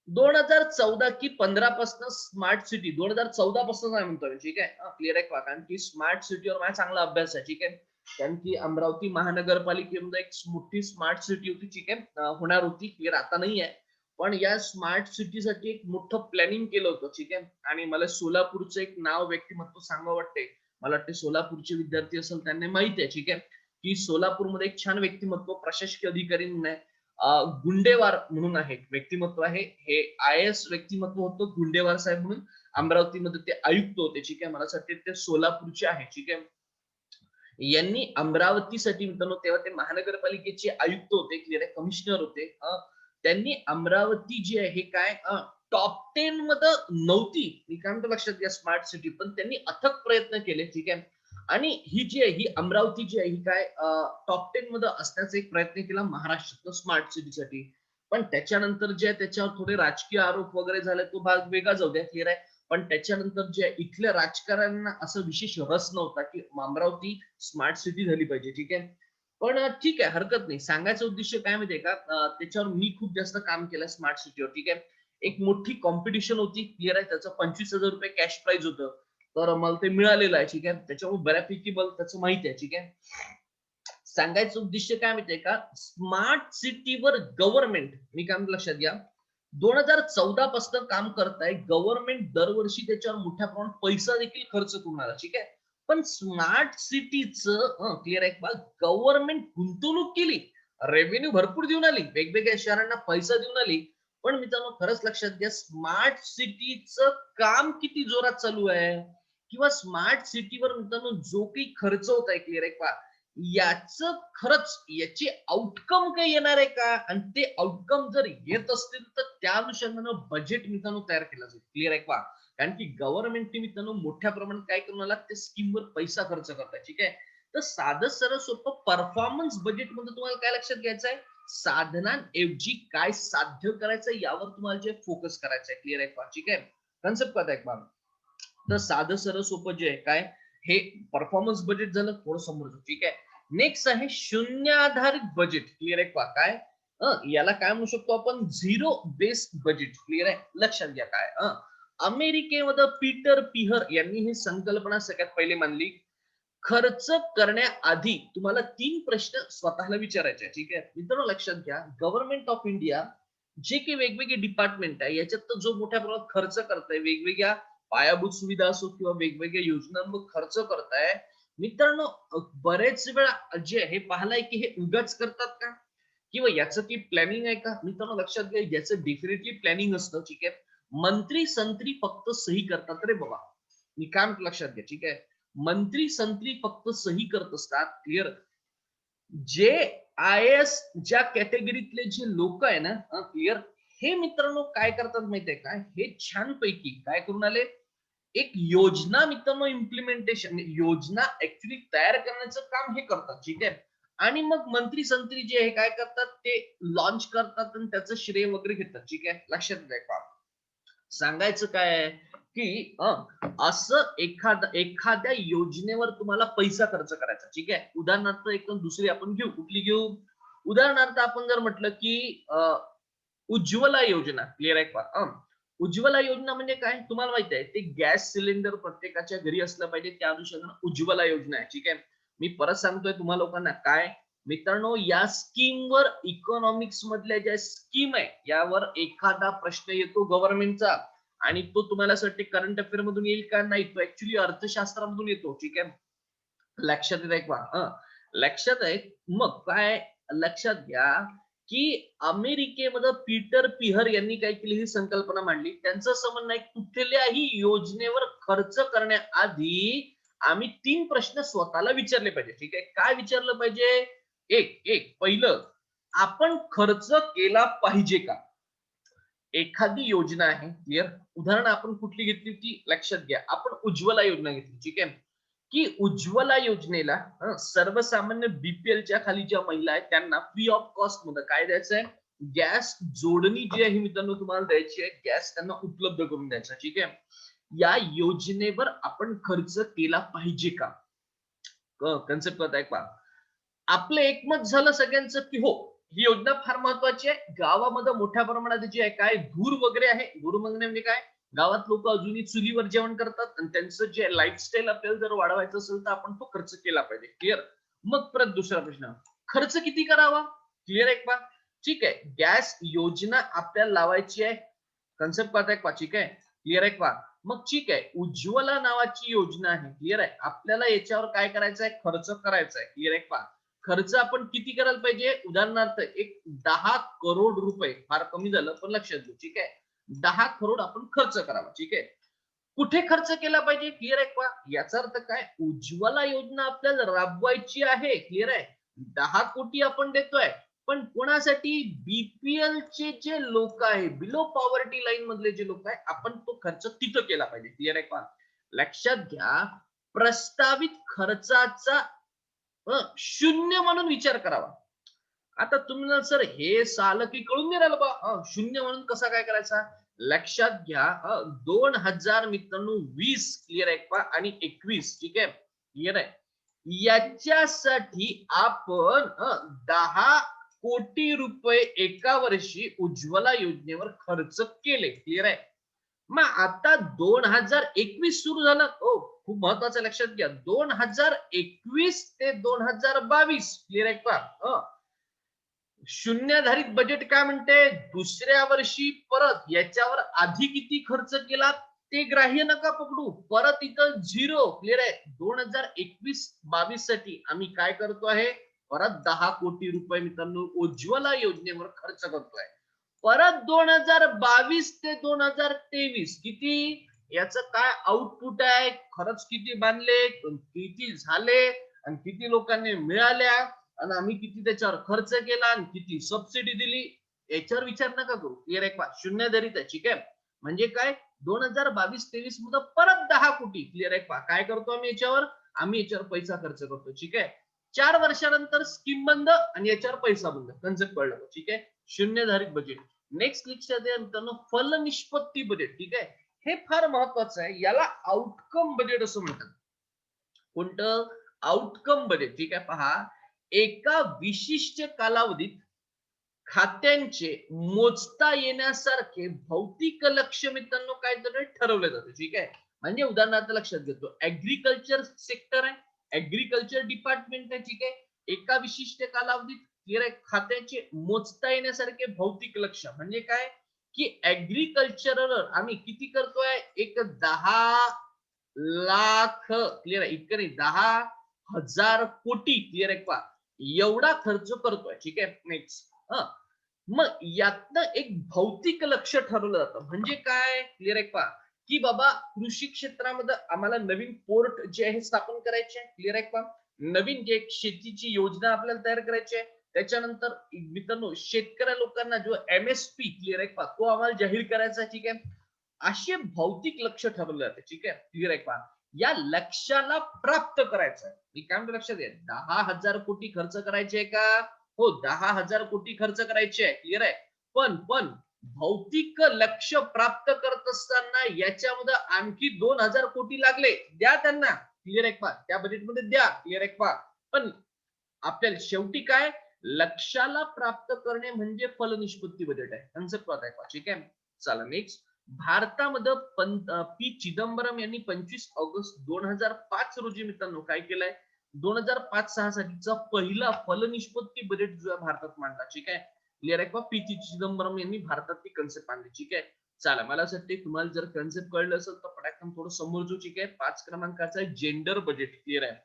2014 की 15 पासून स्मार्ट सिटी 2014 पासून काय म्हणतोय, ठीक आहे. क्लिअर आहे का? कारण की स्मार्ट सिटीवर माझा चांगला अभ्यास आहे, ठीक आहे. कारण की अमरावती महानगरपालिकेमध्ये एक मोठी स्मार्ट सिटी होती, ठीक आहे. होणार होती, क्लिअर आता नाही आहे. पण या स्मार्ट सिटीसाठी एक मोठं प्लॅनिंग केलं होतं, ठीक आहे. आणि मला सोलापूरचं एक नाव व्यक्तिमत्व सांगावं वाटते. मला वाटते सोलापूरचे विद्यार्थी असेल त्यांना माहिती आहे, ठीक आहे, की सोलापूरमध्ये एक छान व्यक्तिमत्व प्रशासकीय अधिकारी म्हणून आहे. गुंडेवार म्हणून आहे व्यक्तिमत्व आहे. हे आय-ए-एस व्यक्तिमत्व होतं गुंडेवार साहेब म्हणून. अमरावतीमध्ये ते आयुक्त होते, ठीक आहे. मला असं वाटतं ते सोलापूरचे आहे, ठीक आहे. यांनी अमरावतीसाठी मित्रांनो तेव्हा ते महानगरपालिकेचे आयुक्त होते, क्लिअर आहे, कमिशनर होते. त्यांनी अमरावती जी आहे हे काय टॉप 10 मध्ये नव्हती, मी काय म्हणतो लक्षात घ्या, स्मार्ट सिटी, पण त्यांनी अथक प्रयत्न केले, ठीक आहे. आणि ही जी आहे ही अमरावती जी आहे ही काय टॉप 10 मध्ये असण्याचा एक प्रयत्न केला महाराष्ट्रात स्मार्ट सिटीसाठी. पण त्याच्यानंतर जे आहे त्याच्यावर थोडे राजकीय आरोप वगैरे झाले, तो भाग वेगळा जाऊ द्या, क्लिअर आहे. पण त्याच्यानंतर जे इथल्या राजकारण्यांना असं विशेष रस नव्हता की अमरावती स्मार्ट सिटी झाली पाहिजे, ठीक आहे. पण ठीक आहे, हरकत नाही. सांगायचं उद्देश काय माहितीये का, त्याच्यावर मी खूप जास्त काम केलं स्मार्ट सिटीवर, ठीक आहे. एक मोठी कॉम्पिटिशन होती, क्लिअर आहे. त्याचं 25,000 रुपये कॅश प्राइज होतं. तर मला ते मिळालेलं आहे, ठीक आहे. त्याच्यामुळे बऱ्यापैकी मला त्याचं माहिती आहे, ठीक आहे. सांगायचं उद्देश काय माहितीये का, स्मार्ट सिटीवर गव्हर्नमेंट, मी काय म्हणतो लक्षात घ्या, 2014 पासून काम करताय गव्हर्नमेंट. दरवर्षी त्याच्यावर मोठ्या प्रमाणात पैसा देखील खर्च करून आला, ठीक आहे. पण स्मार्ट सिटीचं क्लिअर आहे का, गव्हर्नमेंट गुंतवणूक केली, रेव्हेन्यू भरपूर देऊन आली, वेगवेगळ्या शहरांना पैसा देऊन आली. पण मित्रांनो खरंच लक्षात घ्या, स्मार्ट सिटीचं काम किती जोरात चालू आहे, किंवा स्मार्ट सिटीवर मित्रांनो जो काही खर्च होत आहे, क्लिअर आहे का, याचं खरंच याची आउटकम काय येणार आहे का, आणि ते आउटकम जर येत असतील तर त्या अनुषंगानं बजेट मित्रांनो तयार केलं जाईल, क्लिअर आहे का. कारण की गव्हर्नमेंट मित्रांनो मोठ्या प्रमाणात काय करून आला, त्या स्कीमवर पैसा खर्च करताय, ठीक आहे. तर साधं सरळ सोपं परफॉर्मन्स बजेट मध्ये तुम्हाला काय लक्षात घ्यायचं आहे, साधनांऐवजी काय साध्य करायचं यावर तुम्हाला जे फोकस करायचं आहे, क्लिअर आहे का, ठीक आहे. कन्सेप्ट काय आहे का. तर साधं सरळ सोपं जे आहे काय, हे परफॉर्मन्स बजेट झालं, थोडं समोर, ठीक आहे. नेक्स्ट आहे शून्य आधारित बजेट, क्लिअर आहे का काय. याला काय म्हणू शकतो आपण, झिरो बेस्ड बजेट, क्लिअर आहे. लक्षात घ्या काय, अमेरिकेमध्ये पीटर पिहर यांनी ही संकल्पना सगळ्यात पहिले मांडली. खर्च करण्याआधी तुम्हाला 3 प्रश्न स्वतःला विचारायचे, ठीक आहे. मित्रांनो लक्षात घ्या, गव्हर्नमेंट ऑफ इंडिया जे काही वेगवेगळे डिपार्टमेंट आहे याच्यात तर जो मोठ्या प्रमाणात खर्च करताय, वेगवेगळ्या पायाभूत सुविधा असो किंवा वेगवेगळ्या योजनांवर खर्च करताय, मित्रांनो बरेच वेळा जे हे पाहलाय की हे उगाच करतात का, किंवा याचं की प्लॅनिंग आहे का. मित्रांनो लक्षात घ्या, याचं डेफिनेटली प्लॅनिंग असतं, ठीक आहे. मंत्री संत्री फक्त सही करतात रे बाबा, मी काय म्हणतो लक्षात घ्या, ठीक आहे. मंत्री संत्री फक्त सही करत असतात, क्लिअर. जे आय-ए-एस ज्या कॅटेगरीतले जे लोक आहे ना, क्लिअर, हे मित्रांनो काय करतात माहितीये का, हे छानपैकी काय करून आले, एक योजना मित्रांनो इम्प्लिमेंटेशन, योजना ऍक्च्युली तयार करण्याचं काम हे करतात, ठीक आहे. आणि मग मंत्री संत्री जे आहे काय करतात, ते लॉन्च करतात आणि त्याचं श्रेय वगैरे घेतात, ठीक आहे. लक्षात घ्या, सांगायचं काय आहे की असं एखाद्या योजनेवर तुम्हाला पैसा खर्च करायचा, ठीक आहे. उदाहरणार्थ एकदम दुसरी आपण घेऊ, कुठली घेऊ, उदाहरणार्थ आपण जर म्हटलं की उज्ज्वला योजना, क्लिअर आहे का. उज्ज्वला योजना म्हणजे काय तुम्हाला माहिती आहे, ते गॅस सिलेंडर प्रत्येकाच्या घरी असलं पाहिजे, त्या अनुषंगाने उज्ज्वला योजना आहे, ठीक आहे. मी परत सांगतोय तुम्हाला लोकांना काय, मित्रांनो या स्कीमवर इकॉनॉमिक्स मधल्या ज्या स्कीम आहे यावर एखादा प्रश्न येतो गव्हर्नमेंटचा, आणि तो तुम्हाला असं करंट अफेअर मधून येईल का, नाही, तो ऍक्च्युली अर्थशास्त्रामधून येतो, ठीक आहे. लक्षात येत आहे का, लक्षात आहे. मग काय लक्षात घ्या की अमेरिकेमध्ये पीटर पिहर यांनी काय केली, ही संकल्पना मांडली. त्यांचं असं म्हणणं आहे, कुठल्याही योजनेवर खर्च करण्याआधी आम्ही 3 प्रश्न स्वतःला विचारले पाहिजे, ठीक आहे. काय विचारलं पाहिजे, एक एक पहिलं, आपण खर्च केला पाहिजे का. एखादी योजना आहे, क्लिअर. उदाहरण आपण कुठली घेतली ती लक्षात घ्या, आपण उज्ज्वला योजना घेतली, ठीक आहे. की उज्ज्वला योजनेला सर्वसामान्य बीपीएलच्या खाली ज्या महिला आहेत त्यांना फ्री ऑफ कॉस्ट मध्ये काय द्यायचं आहे, गॅस जोडणी जी आहे मित्रांनो तुम्हाला द्यायची आहे, गॅस त्यांना उपलब्ध करून द्यायचा, ठीक आहे. या योजनेवर आपण खर्च केला पाहिजे का, कन्सेप्ट करताय का. आपलं एकमत झालं सगळ्यांचं की हो, ही योजना फार महत्वाची आहे. गावामध्ये मोठ्या प्रमाणात जे आहे काय धूर वगैरे आहे. धूर म्हणजे काय, गावात लोक अजूनही चुलीवर जेवण करतात आणि त्यांचं जे लाईफस्टाईल आपल्याला जर वाढवायचं असेल तर आपण तो खर्च केला पाहिजे. क्लिअर. मग परत दुसरा प्रश्न, खर्च किती करावा? क्लिअर आहे का? ठीक आहे, गॅस योजना आपल्याला लावायची आहे. कन्सेप्ट कळताय का? ठीक आहे, क्लिअर आहे का? मग ठीक आहे, उज्ज्वला नावाची योजना आहे. क्लिअर आहे, आपल्याला याच्यावर काय करायचं आहे? खर्च करायचा आहे. क्लिअर आहे का? खर्च आपण किती करायला पाहिजे? उदाहरणार्थ एक 10 करोड रुपये, फार कमी झालं पण लक्षात घेऊ. ठीक आहे, 10 करोड आपण खर्च करावा. ठीक आहे, कुठे खर्च केला पाहिजे? क्लिअर आहे का? याचा अर्थ काय, उज्ज्वला योजना आपल्याला राबवायची आहे. क्लिअर आहे, 10 कोटी आपण देतोय, पण कोणासाठी? बीपीएल चे जे लोक आहे, बिलो पॉवर्टी लाईन मधले जे लोक आहे, आपण तो खर्च तिथं केला पाहिजे. क्लिअर आहे का? लक्षात घ्या, प्रस्तावित खर्चाचा शून्य म्हणून विचार करावा. आता तुम्ही सर हे साल की कळून नाही राहिलं बा, शून्य म्हणून कसा काय करायचा? लक्षात घ्या, 2000 मित्रांनो 20, क्लिअर आहे का, आणि 21, ठीक आहे, क्लिअर आहे, याच्यासाठी आपण 10 कोटी रुपये एका वर्षी उज्ज्वला योजनेवर खर्च केले. क्लिअर आहे. मग आता 2021 सुरू झालं. हो, खूप महत्वाचं, लक्षात घ्या, 2021 ते 2022, क्लिअर आहे का? शून्याधारित बजेट काय म्हणते? दुसऱ्या वर्षी परत याच्यावर आधी किती खर्च केला ते ग्राह्य नका पकडू, परत इथं झिरो. क्लिअर आहे. 2021-22 साठी आम्ही काय करतो आहे? परत 10 कोटी रुपये मित्रांनो उज्ज्वला योजनेवर खर्च करतोय. परत 2022 ते 2023 किती, याचं काय आउटपुट आहे? खरंच किती बांधले, किती झाले, आणि किती लोकांनी मिळाल्या, आणि आम्ही किती त्याच्यावर खर्च केला, आणि किती सबसिडी दिली, याच्यावर विचार नका करू. क्लिअर आहे का? शून्यधारित आहे. ठीक आहे, म्हणजे काय, 2022-23 मध्ये परत 10 कोटी. क्लिअर आहे का? काय करतो आम्ही याच्यावर? आम्ही याच्यावर पैसा खर्च करतो. ठीक आहे, 4 वर्षानंतर स्कीम बंद आणि याच्यावर पैसा बंद. कन्सेप्ट कळलं? ठीक आहे, शून्यधारित बजेट. नेक्स्ट लक्षात या मित्रांनो, फलनिष्पत्ती बजेट. ठीक आहे, हे फार महत्वाचं आहे. याला आउटकम बजेट असं म्हणतात. कोणतं? Outcome budget. ठीक आहे, पहा, एका विशिष्ट कालावधीत खात्यांचे मोजता येण्यासारखे भौतिक लक्ष्य मित्रांनो काहीतरी ठरवलं जातं. ठीक आहे, म्हणजे उदाहरणार्थ लक्षात घेतो, ऍग्रीकल्चर सेक्टर आहे, ऍग्रीकल्चर डिपार्टमेंट आहे. ठीक आहे, एका विशिष्ट कालावधीत क्लिअर आहे, खात्याचे मोजता येण्यासारखे भौतिक लक्ष्य म्हणजे काय, की ऍग्रीकल्चरवर आम्ही किती करतोय? एक 10 लाख, क्लिअर आहे, इतकं नाही, 10,000 कोटी. क्लिअर आहे का? एवढा खर्च करतोय. ठीक आहे, नेक्स्ट. मग यातनं एक भौतिक लक्ष्य ठरवलं जातं. म्हणजे काय? क्लिअर आहे का? की बाबा कृषी क्षेत्रामध्ये आम्हाला नवीन पोर्ट जे आहे स्थापन करायचे आहे. क्लिअर आहे का? नवीन जे शेतीची योजना आपल्याला तयार करायची आहे. त्याच्यानंतर मित्रांनो शेतकऱ्या लोकांना जो एमएसपी, क्लिअर आहे का, तो आम्हाला जाहीर करायचा आहे. ठीक आहे, असे भौतिक लक्ष ठरवले जाते. ठीक आहे, क्लिअर आहे का? या लक्ष्याला प्राप्त करायचं आहे. मी काय म्हणतो लक्षात घ्या, 10,000 कोटी खर्च करायचे का? हो, 10,000 कोटी खर्च करायचे आहे. क्लिअर आहे, पण भौतिक लक्ष प्राप्त करत असताना याच्यामध्ये आणखी 2,000 कोटी लागले, द्या त्यांना. क्लिअर आहे का? त्या बजेटमध्ये द्या. क्लिअर आहे का? पण आपल्याला शेवटी काय, लक्ष्याला प्राप्त करणे म्हणजे फलनिष्पत्ती बजेट आहे. कन्सेप्ट आहे का? ठीक आहे, चला नेक्स्ट. भारतामध्ये पी चिदंबरम यांनी 25 ऑगस्ट 2005 रोजी मित्रांनो काय केलंय? 2005-6 साठीचा पहिला फलनिष्पत्ती बजेट जो आहे भारतात मांडला. ठीक आहे, क्लिअर आहे का? पी चिदंबरम यांनी भारतात ती कन्सेप्ट आणली. ठीक आहे, चला, मला असं वाटतं तुम्हाला जर कन्सेप्ट कळलं असेल तर पटाकन थोडं समोर जो. ठीक आहे, 5 क्रमांकाचा आहे जेंडर बजेट. क्लिअर आहे.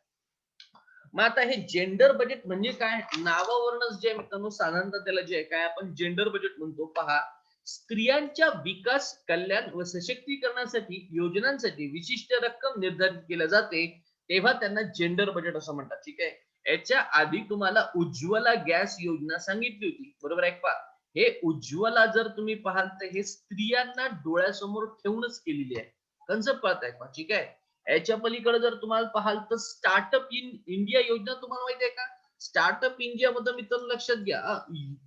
मग आता हे जेंडर बजेट म्हणजे काय? नावावरूनच जे मित्रांनो साधारणतः त्याला जे काय आपण जेंडर बजेट म्हणतो. पहा, स्त्रियांच्या विकास, कल्याण व सशक्तीकरणासाठी योजनांसाठी विशिष्ट रक्कम निर्धारित केल्या जाते, तेव्हा त्यांना जेंडर बजेट असं म्हणतात. ठीक आहे, याच्या आधी तुम्हाला उज्ज्वला गॅस योजना सांगितली होती, बरोबर आहे का? हे उज्ज्वला जर तुम्ही पाहाल तर हे स्त्रियांना डोळ्यासमोर ठेवूनच केलेली आहे. कन्सेप्ट कळताय का? ठीक आहे, याच्या पलीकडे जर तुम्हाला पाहाल तर स्टार्टअप इन इंडिया योजना तुम्हाला माहिती आहे का? स्टार्टअप इंडिया मध्ये मित्रांनो लक्षात घ्या,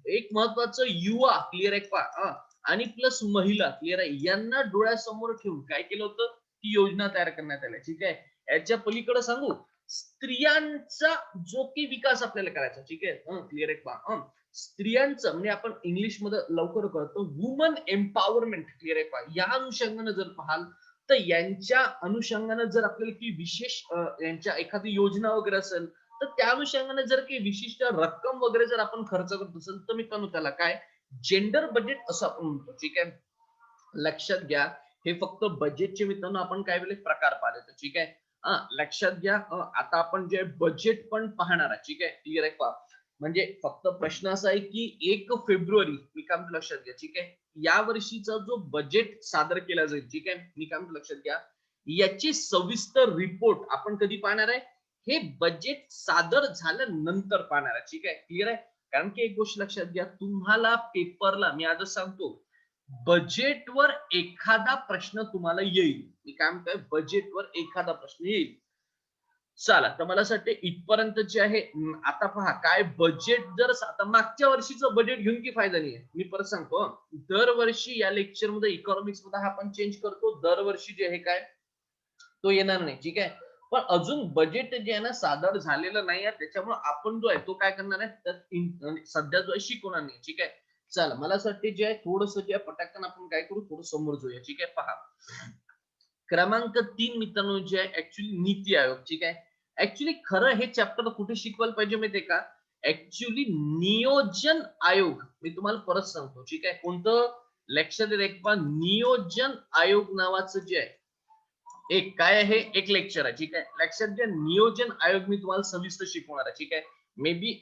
एक महत्वाचं युवा, क्लिअर आहे का, आणि प्लस महिला, क्लिअर आहे, यांना डोळ्यासमोर ठेवून काय केलं होतं? ती योजना तयार करण्यात आली. ठीक आहे, याच्या पलीकडे सांगू, स्त्रियांचा जो की विकास आपल्याला करायचा. ठीक आहे, क्लिअर आहे का? स्त्रियांचं म्हणजे आपण इंग्लिश मध्ये लवकर करतो वुमन एम्पॉवरमेंट, क्लिअर आहे का? या अनुषंगाने जर पाहाल तर यांच्या अनुषंगाने जर आपल्याला की विशेष यांच्या एखादी योजना वगैरे असेल तर त्या अनुषंगाने जर काही विशिष्ट रक्कम वगैरे जर आपण खर्च करत असेल तर मित्रांनो त्याला काय जेंडर बजेट असं आपण म्हणतो. ठीक आहे, लक्षात घ्या. हे फक्त बजेटचे मित्रांनो आपण काय वेळेस प्रकार पाहिले तर ठीक आहे. लक्षात घ्या. आता आपण जे बजेट पण पाहणार आहे. ठीक आहे, क्लिअर आहे का? म्हणजे फक्त प्रश्न असा आहे की 1 फेब्रुवारी मी काय म्हणतो लक्षात घ्या. ठीक आहे, या वर्षीचा जो बजेट सादर केला जाईल. ठीक आहे, मी काय म्हणतो लक्षात घ्या. याची सविस्तर रिपोर्ट आपण कधी पाहणार आहे? हे बजेट सादर झाल्यानंतर पाहणार आहे. ठीक आहे, क्लिअर आहे? कारण की एक गोष्ट लक्षात घ्या, तुम्हाला पेपरला मी आजच सांगतो बजेटवर एखादा प्रश्न तुम्हाला येईल. मी काय म्हणतोय, बजेटवर एखादा प्रश्न येईल. चला तर मला असं वाटतं इथपर्यंत जे आहे आता पहा काय बजेट जर आता मागच्या वर्षीचं बजेट घेऊन की फायदा नाहीये. मी परत सांगतो दरवर्षी या लेक्चर मध्ये इकॉनॉमिक्स मध्ये हा आपण चेंज करतो. दरवर्षी जे आहे काय तो येणार नाही. ठीक आहे, पण अजून बजेट जे आहे ना सादर झालेलं नाही आहे त्याच्यामुळे आपण जो आहे तो काय करणार आहे तर सध्या जो आहे शिकवणार नाही. ठीक आहे, चला मला असं वाटतं जे आहे थोडस जे पटाकन आपण काय करू थोडं समोर जाऊया. ठीक आहे, पहा क्रमांक 3 मित्रांनो जे आहे ऍक्च्युली नीती आयोग. ठीक आहे, ऍक्च्युली खरं हे चॅप्टर कुठे शिकवायला पाहिजे माहितीये का? ऍक्च्युली नियोजन आयोग. मी तुम्हाला परत सांगतो. ठीक आहे, कोणतं लक्षात एक पहा नियोजन आयोग नावाचं जे आहे एक काय आहे एक लेक्चर आहे. ठीक आहे, लक्षात घ्या नियोजन आयोग मी तुम्हाला सविस्तर शिकवणार आहे. ठीक आहे, मे बी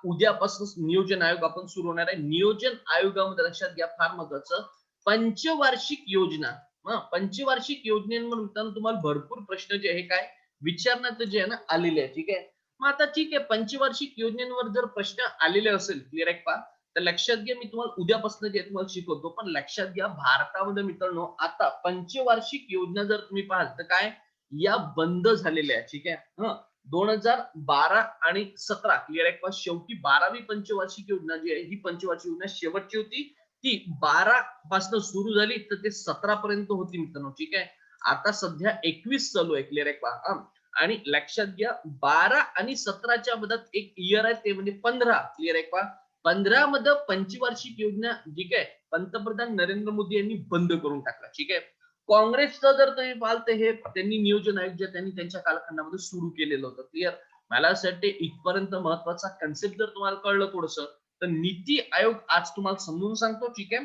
उद्यापासून नियोजन आयोग आपण सुरू होणार आहे. नियोजन आयोगामध्ये लक्षात घ्या फार महत्वाचं पंचवार्षिक योजना. पंचवार्षिक योजनेवर मित्रांनो तुम्हाला भरपूर प्रश्न जे आहे काय विचारण्यात जे आहे ना आलेले आहे. ठीक आहे, मग आता ठीक आहे पंचवार्षिक योजनेवर जर प्रश्न आलेले असेल क्लिअर आहे पहा तर लक्षात घ्या मी तुम्हाला उद्यापासून जे तुम्हाला शिकवतो. पण लक्षात घ्या भारतामध्ये मित्रांनो आता पंचवार्षिक योजना जर तुम्ही पाहाल तर काय या बंद झालेल्या आहे. ठीक आहे, 2012 आणि 17 क्लिअर आहे का? शेवटी 12वी पंचवार्षिक योजना जी आहे ही पंचवार्षिक योजना शेवटची होती. ती 12 पासून सुरू झाली तर ते 17 पर्यंत होती मित्रांनो. ठीक आहे, आता सध्या 21 चालू आहे. क्लिअर आहे पहा आणि लक्षात घ्या 12 आणि 17च्या मधात एक इयर आहे ते म्हणजे 15. क्लिअर आहे पहा 15 मध्ये पंचवार्षिक योजना ठीक आहे पंतप्रधान नरेंद्र मोदी यांनी बंद करून टाकला. ठीक आहे, काँग्रेसचं जर तुम्ही पाहाल तर हे त्यांनी नियोजन आयोग जे त्यांनी त्यांच्या कालखंडामध्ये सुरू केलेलं होतं. क्लिअर, मला असं वाटतं इथपर्यंत महत्वाचा कन्सेप्ट जर तुम्हाला कळलं थोडस तर नीती आयोग आज तुम्हाला समजून सांगतो. ठीक आहे,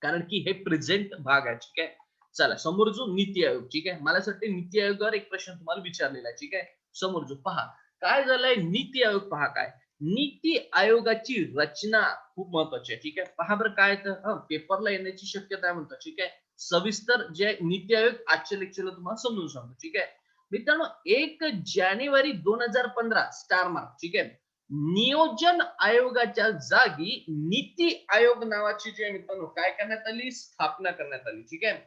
कारण की हे प्रेझेंट भाग आहे. ठीक आहे, चला समोर जो नीती आयोग. ठीक आहे, मला असं वाटतं नीती आयोगावर एक प्रश्न तुम्हाला विचारलेला आहे. ठीक आहे, समोर जो पहा काय झालंय नीती आयोग पहा काय नीती आयोगाची रचना खूप महत्वाची आहे. ठीक आहे, पहा बरं काय तर पेपरला येण्याची शक्यता आहे म्हणतो. ठीक आहे, सविस्तर जे नीती आयोग आजच्या लेक्चरला तुम्हाला समजून सांगतो. ठीक आहे मित्रांनो 1 जानेवारी 2015 स्टार मार्क. ठीक आहे, नियोजन आयोगाच्या जागी नीती आयोग नावाची जे मित्रांनो काय करण्यात आली स्थापना करण्यात आली. ठीक आहे,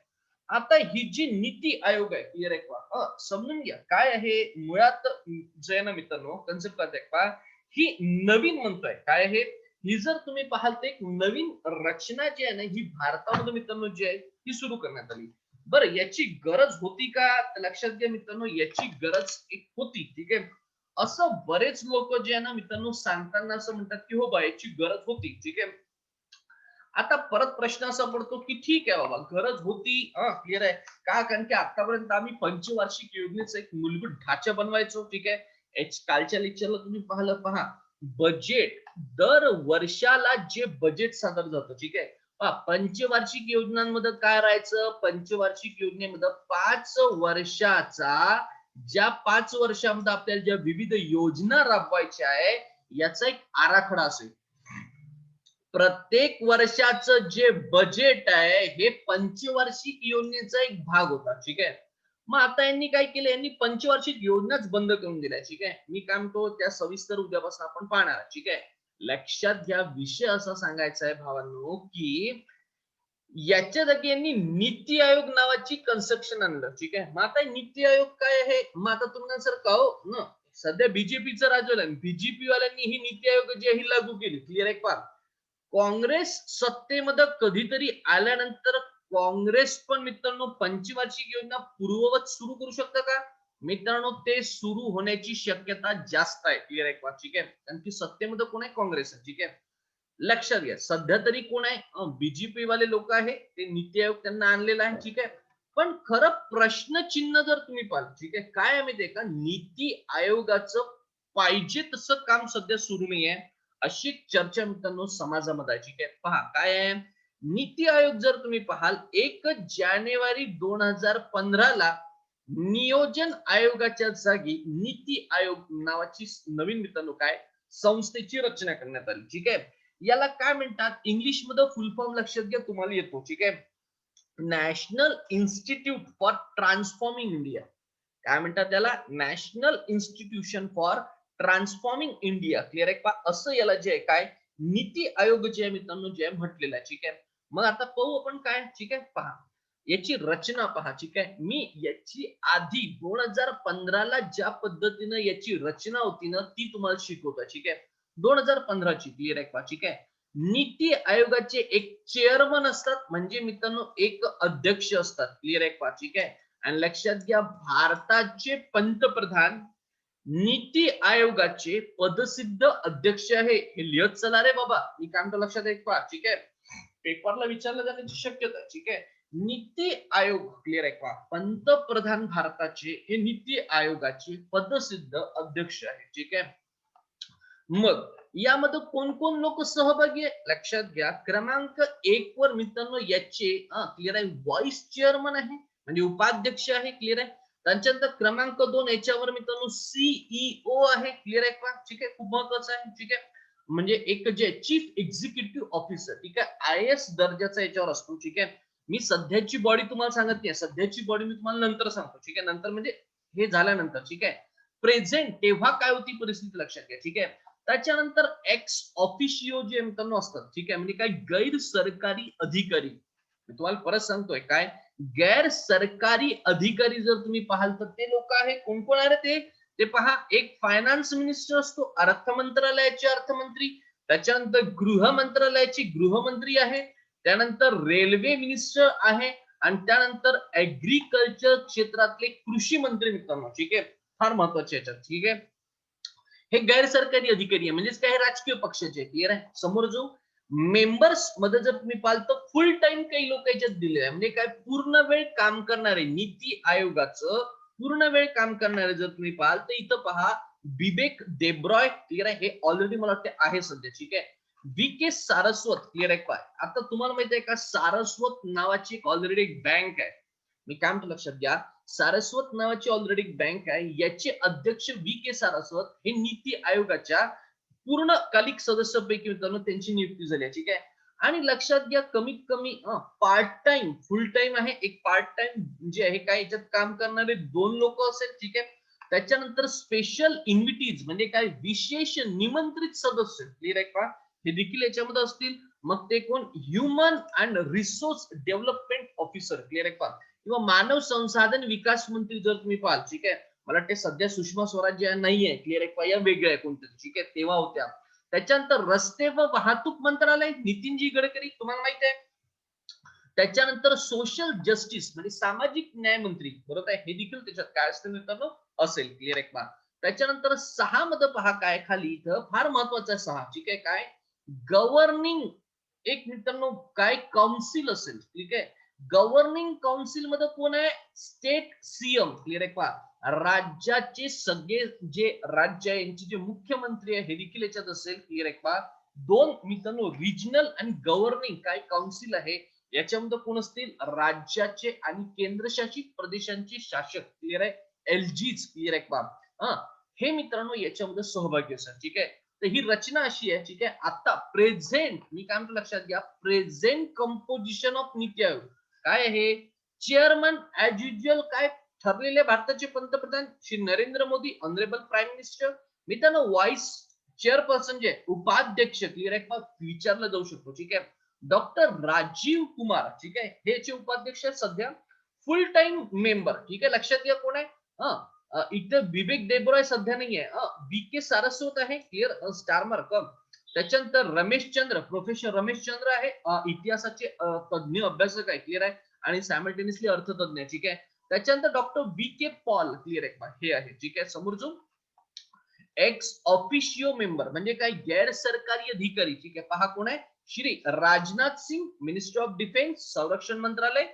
आता ही जी नीती आयोग आहे क्लिअर आहे का समजून घ्या काय आहे मुळात जे आहे ना मित्रांनो कन्सेप्ट काय पहा ही नवीन म्हणतोय काय आहे ही जर तुम्ही पाहाल तर एक नवीन रचना जी आहे ना ही भारतामध्ये मित्रांनो जी आहे ती सुरू करण्यात आली. बरं याची गरज होती का तर लक्षात घ्या मित्रांनो याची गरज एक होती. ठीक आहे, असं बरेच लोक जे आहे ना मित्रांनो सांगताना असं म्हणतात की हो बा याची गरज होती. ठीक आहे, आता परत प्रश्न असा पडतो की ठीक आहे बाबा गरज होती क्लिअर आहे का कारण की आतापर्यंत आम्ही पंचवार्षिक योजनेचा एक मूलभूत ढाचा बनवायचो. ठीक आहे, कालच्या लेक्चरला तुम्ही पाहिलं पहा बजेट दर वर्षाला जे बजेट सादर जातं. ठीक आहे, पहा पंचवार्षिक योजनांमध्ये काय राहायचं पंचवार्षिक योजनेमध्ये 5 वर्षाचा ज्या 5 वर्षामध्ये आपल्याला ज्या विविध योजना राबवायच्या आहे याचा एक आराखडा असेल. प्रत्येक वर्षाचं जे बजेट आहे हे पंचवार्षिक योजनेचा एक भाग होता. ठीक आहे, मग आता यांनी काय केलं यांनी पंचवार्षिक योजनाच बंद करून दिल्या. ठीक आहे, मी काय म्हणतो त्या सविस्तर उद्यापासून आपण पाहणार. ठीक आहे, लक्षात घ्या विषय असा सांगायचा आहे भावांनो की याच्या जागी यांनी नीती आयोग नावाची कन्स्ट्रक्शन आणलं. ठीक आहे, मग आता नीती आयोग काय आहे मग आता तुम्हाला सर का हो न सध्या बीजेपीचं राज्य आहे बीजेपी वाल्यांनी ही नीती आयोग जी ही लागू केली. क्लिअर आहे का? काँग्रेस सत्तेमध्ये कधीतरी आल्यानंतर काँग्रेस पण मित्रांनो पंचवार्षिक योजना पूर्ववत सुरू करू शकतं का मित्रांनो ते सुरू होण्याची शक्यता जास्त आहे. क्लिअर आहे का? ठीक आहे, कारण की सत्तेमध्ये कोण आहे काँग्रेस आहे. ठीक आहे, लक्षात घ्या, सध्या तरी कोण आहे, बीजेपी वाले लोक आहे, ते नीती आयोग त्यांना आणलेला आहे, ठीक आहे. पण खरं प्रश्नचिन्ह जर तुम्ही पाहिलं, ठीक आहे, काय आहे माहितीये का, नीती आयोगाचं पाहिजे तसं काम सध्या सुरू नाहीये, अशी चर्चा मित्रांनो समाजामध्ये आहे, ठीक आहे. पहा काय आहे, नीती आयोग जर तुम्ही पाहाल 1 जानेवारी 2015 ला नियोजन आयोगाच्या जागी नीती आयोग नावाची नवीन मित्रांनो काय संस्थेची रचना करण्यात आली, ठीक आहे. याला काय म्हणतात, इंग्लिश मध्ये फुल फॉर्म लक्षात घ्या, तुम्हाला येतो, ठीक आहे. National institute for transforming India. काय म्हणतात त्याला, national institution for transforming India. Clear आहे का, असं याला जे आहे काय नीती आयोग जे आहे मित्रांनो जे आहे म्हटलेलं आहे, ठीक आहे. मग आता पाहू आपण काय, ठीक आहे. पहा याची रचना पहा, ठीक आहे. मी याची आधी 2015 ला ज्या पद्धतीनं याची रचना होती ना ती तुम्हाला शिकवतो, ठीक आहे. 2015 ची क्लिअर आहे का, ठीक आहे. नीती आयोगाचे एक चेअरमन असतात, म्हणजे मित्रांनो एक अध्यक्ष असतात, क्लिअर आहे का, ठीक आहे. आणि लक्षात घ्या, भारताचे पंतप्रधान नीती आयोगाचे पदसिद्ध अध्यक्ष आहे. हे लिहत चला रे बाबा, मी काय म्हणतो लक्षात आहे का, ठीक आहे. पेपरला विचारलं जाण्याची शक्यता आहे, ठीक आहे. नीती आयोग क्लिअर आहे का, पंतप्रधान भारताचे हे नीती आयोगाचे पदसिद्ध अध्यक्ष आहे, ठीक आहे. मग यामध्ये कोण कोण लोक सहभागी आहे, लक्षात घ्या. क्रमांक 1 वर मित्रांनो याचे क्लिअर आहे व्हाईस चेअरमन आहे, म्हणजे उपाध्यक्ष आहे, क्लिअर आहे. त्यांच्यानंतर क्रमांक 2 याच्यावर मित्रांनो सीईओ आहे, क्लिअर आहे का, ठीक आहे. खूप महत्वाचं आहे, ठीक आहे. म्हणजे एक जे चीफ एक्झिक्युटिव्ह ऑफिसर, ठीक आहे, आयएएस दर्जाचा याच्यावर असतो, ठीक आहे. मी सध्याची बॉडी तुम्हाला सांगत नाही, सध्याची बॉडी मी तुम्हाला नंतर सांगतो, ठीक आहे. नंतर म्हणजे हे झाल्यानंतर, ठीक आहे. प्रेझेंट तेव्हा काय होती परिस्थिती लक्षात घ्या, ठीक आहे. त्याच्यानंतर एक्स ऑफिशियो जे मित्रांनो असतात, ठीक आहे, म्हणजे काय गैर सरकारी अधिकारी. मी तुम्हाला परत सांगतोय काय, गैर सरकारी अधिकारी जर तुम्ही पाहाल तर ते लोक आहे, कोण कोण आहे ते पहा. एक फायनान्स मिनिस्टर असतो, अर्थ मंत्रालयाचे अर्थमंत्री. त्याच्यानंतर गृह मंत्रालयाची गृहमंत्री आहे. त्यानंतर रेल्वे मिनिस्टर आहे. आणि त्यानंतर ऍग्रीकल्चर क्षेत्रातले कृषी मंत्री मित्रांनो, ठीक आहे. फार महत्वाचे याच्यात, ठीक आहे. हे गैर सरकारी अधिकारी आहे, म्हणजेच काय राजकीय पक्षाचे, क्लिअर आहे. समोर जो मेंबर्स मध्ये जर तुम्ही पाहाल तर फुल टाइम काही लोक याच्यात दिले आहे, म्हणजे काय पूर्ण वेळ काम करणारे, नीती आयोगाचं पूर्ण वेळ काम करणारे जर तुम्ही पाहाल तर इथं पहा, बिबेक देब्रॉय, क्लिअर आहे, हे ऑलरेडी मला वाटते आहे सध्या, ठीक आहे. व्ही के सारस्वत, क्लिअर आहे काय. आता तुम्हाला माहिती आहे का, सारस्वत नावाची एक ऑलरेडी एक बँक आहे. मी काय म्हणतो लक्षात घ्या, सारस्वत नावाची ऑलरेडी एक बँक आहे, याचे अध्यक्ष व्ही के सारस्वत हे नीती आयोगाच्या पूर्णकालिक सदस्यापैकी मित्रांनो त्यांची नियुक्ती झाली आहे, ठीक आहे. आणि लक्षात घ्या, कमीत कमी पार्ट टाइम फुल टाइम आहे, एक पार्ट टाइम जे आहे काय याच्यात काम करणारे 2 लोक असेल, ठीक आहे. त्याच्यानंतर स्पेशल इन्व्हिटीज म्हणजे काय विशेष निमंत्रित सदस्य, क्लिअर आहे का, हे देखील याच्यामध्ये असतील. मग ते कोण, human and resource development officer, clear आहे का, किंवा मानव संसाधन विकास मंत्री जर तुम्ही पाहाल, ठीक आहे. मला वाटते सध्या सुषमा स्वराज या नाहीये, क्लिअर आहे, या वेगळ्या आहे कोणत्या, ठीक आहे, तेव्हा होत्या. त्याच्यानंतर रस्ते व वाहतूक मंत्रालय नितीनजी गडकरी, तुम्हाला माहिती आहे. त्याच्यानंतर सोशल जस्टिस म्हणजे सामाजिक न्याय मंत्री, बरोबर आहे, हे देखील त्याच्यात काय असतं मित्रांनो असेल, क्लिअर आहे का. त्याच्यानंतर 6 मध्ये पहा काय खाली इथं फार महत्वाचं आहे 6, ठीक आहे. काय गव्हर्निंग एक मित्रांनो काय काउन्सिल असेल, ठीक आहे. गव्हर्निंग काउन्सिल मध्ये कोण आहे, स्टेट सीएम, क्लिअर आहे का, राज्याचे सगळे जे राज्य आहे यांचे जे मुख्यमंत्री आहे हे देखील याच्यात असेल, क्लिअर आहे का. 2 मित्रांनो रिजनल आणि गव्हर्निंग काय काउन्सिल आहे याच्यामध्ये कोण असतील, राज्याचे आणि केंद्रशासित प्रदेशांचे शासक, क्लिअर आहे, एलजीज, क्लिअर आहे का. हे मित्रांनो याच्यामध्ये सहभागी असतात, ठीक आहे. तर ही रचना अशी आहे, ठीक आहे. आता प्रेझेंट मी काय म्हणतो लक्षात घ्या, present composition of NITI Aayog काय आहे. चेअरमन ऍज युज्युअल काय ठरलेले भारताचे पंतप्रधान Shri Narendra Modi, honourable prime minister. मित्रांनो व्हाईस चेअरपर्सन जे उपाध्यक्ष, क्लिअर आहे का, विचारलं जाऊ शकतो, ठीक आहे. डॉक्टर राजीव कुमार, ठीक आहे, हे याचे उपाध्यक्ष आहेत सध्या. फुल टाइम मेंबर, ठीक आहे, लक्षात घ्या कोण आहे. इथं बिबेक देब्रॉय सध्या नाहीये, बी के सारस्वत आहे, क्लिअर, स्टार मार्क. त्याच्यानंतर रमेश चंद्र, प्रोफेसर रमेश चंद्र आहे, इतिहासाचे तज्ञ अभ्यासक आहे, क्लिअर आहे, आणि सायमल्टेनियसली अर्थतज्ञ, ठीक आहे. त्याच्यानंतर doctor V K Paul, clear आहे हे आहे, ठीक आहे. समोर जो एक्स ऑफिशियो मेंबर म्हणजे काय गैर सरकारी अधिकारी, ठीक आहे. पहा कोण आहे, Shri Rajnath Singh minister of defence संरक्षण मंत्रालय,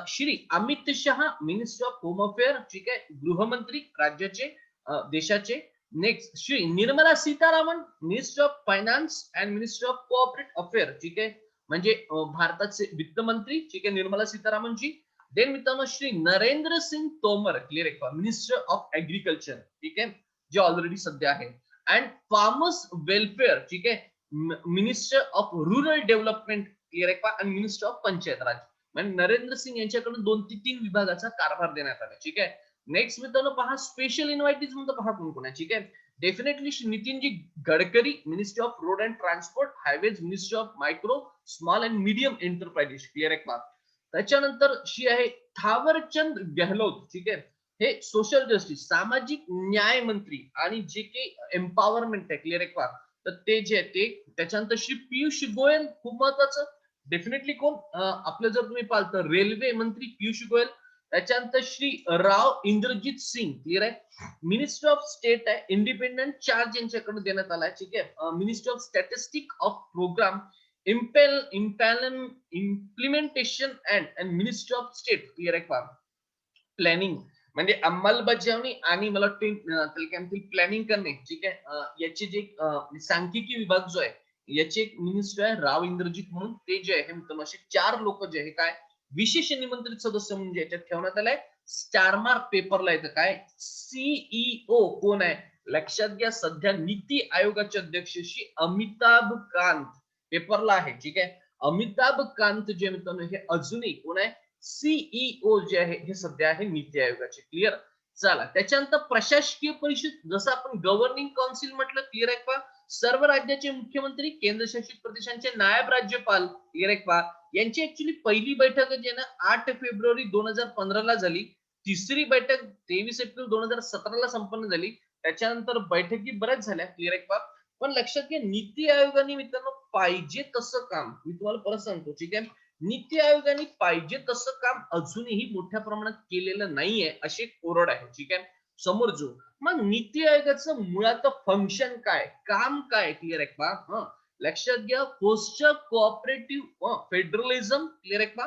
Shri Amit Shah minister of home affair, ठीक आहे, गृहमंत्री राज्याचे देशाचे. Next Shri Nirmala Sitharaman minister of finance and minister of cooperate affair, ठीक आहे, म्हणजे भारताचे वित्त मंत्री, ठीक आहे, निर्मला सीतारामन जी. देन मित्रांनो श्री नरेंद्र सिंग तोमर, क्लिअर आहे का, मिनिस्टर ऑफ ऍग्रीकल्चर, ठीक आहे, जे ऑलरेडी सध्या आहे. अँड फार्मर्स वेलफेअर, ठीक आहे, minister of rural development, clear आहे का, आणि मिनिस्टर ऑफ पंचायत राज. म्हणजे नरेंद्र सिंग यांच्याकडून 2 ते 3 विभागाचा कारभार देण्यात आला, ठीक आहे. नेक्स्ट मित्रांनो पहा स्पेशल इन्व्हायटीज म्हणतो, पहा कोण कोण आहे, ठीक आहे. Definitely Nitinji Gadkari minister of road and transport highways minister of micro small and medium enterprises, clear आहे का. त्याच्यानंतर शी आहे थावरचंद गेहलोत, ठीक आहे, हे सोशल जस्टिस सामाजिक न्याय मंत्री आणि जे काही एम्पॉवरमेंट आहे, क्लिअर आहे का, तर ते जे आहे ते. त्याच्यानंतर श्री पियुष गोयल खूप महत्वाचं, डेफिनेटली कोण आपलं जर तुम्ही पाहिलं तर रेल्वे मंत्री पियुष गोयल. त्याच्यानंतर श्री राव इंद्रजीत सिंग, क्लिअर आहे, मिनिस्टर ऑफ स्टेट आहे, इंडिपेंडंट चार्ज यांच्याकडे देण्यात आलाय, ठीक आहे. Minister of statistic of programme implementation and minister of state, clear आहे का, प्लॅनिंग म्हणजे अंमलबजावणी आणि मला प्लॅनिंग करणे, ठीक आहे. याचे जे सांख्यिकी विभाग जो आहे याचे एक मिनिस्टर आहे राव इंद्रजीत म्हणून, ते जे आहे मित्रांनो असे 4 लोक जे आहे काय विशेष निमंत्रित सदस्य म्हणून याच्यात ठेवण्यात आलाय. स्टार मार्क पेपरला येतं काय सीईओ कोण आहे, लक्षात घ्या सध्या नीती आयोगाचे अध्यक्ष श्री अमिताभ कांत पेपरला आहे, ठीक आहे. अमिताभ कांत जे मित्रांनो हे अजूनही कोण आहे, सीईओ जे आहे हे सध्या आहे नीती आयोगाचे, क्लिअर. चला त्याच्यानंतर प्रशासकीय परिषद, जसं आपण गव्हर्निंग काउन्सिल म्हटलं, क्लिअर आहे का, सर्व राज्याचे मुख्यमंत्री केंद्रशासित प्रदेशांचे नायब राज्यपाल, क्लिअर आहे का, यांची ऍक्च्युली पहिली बैठक जी आहे ना 8 फेब्रुवारी 2015 ला झाली. तिसरी बैठक 23 एप्रिल 2017 ला संपन्न झाली. त्याच्यानंतर बैठकी बऱ्याच झाल्या, क्लिअर आहे का. पण लक्षात घ्या नीती आयोगाने मित्रांनो पाहिजे तसं काम, मी तुम्हाला परत सांगतो, ठीक आहे, नीती आयोगाने पाहिजे तसं काम अजूनही मोठ्या प्रमाणात केलेलं नाहीये अशी कोरड आहे, ठीक आहे, समोर जो. मग नीती आयोगाचं मुळात फंक्शन काय, काम काय, क्लिअर आहे का. लक्षात घ्या पोस्टर कोऑपरेटिव्ह फेडरलिझम, क्लिअर आहे का,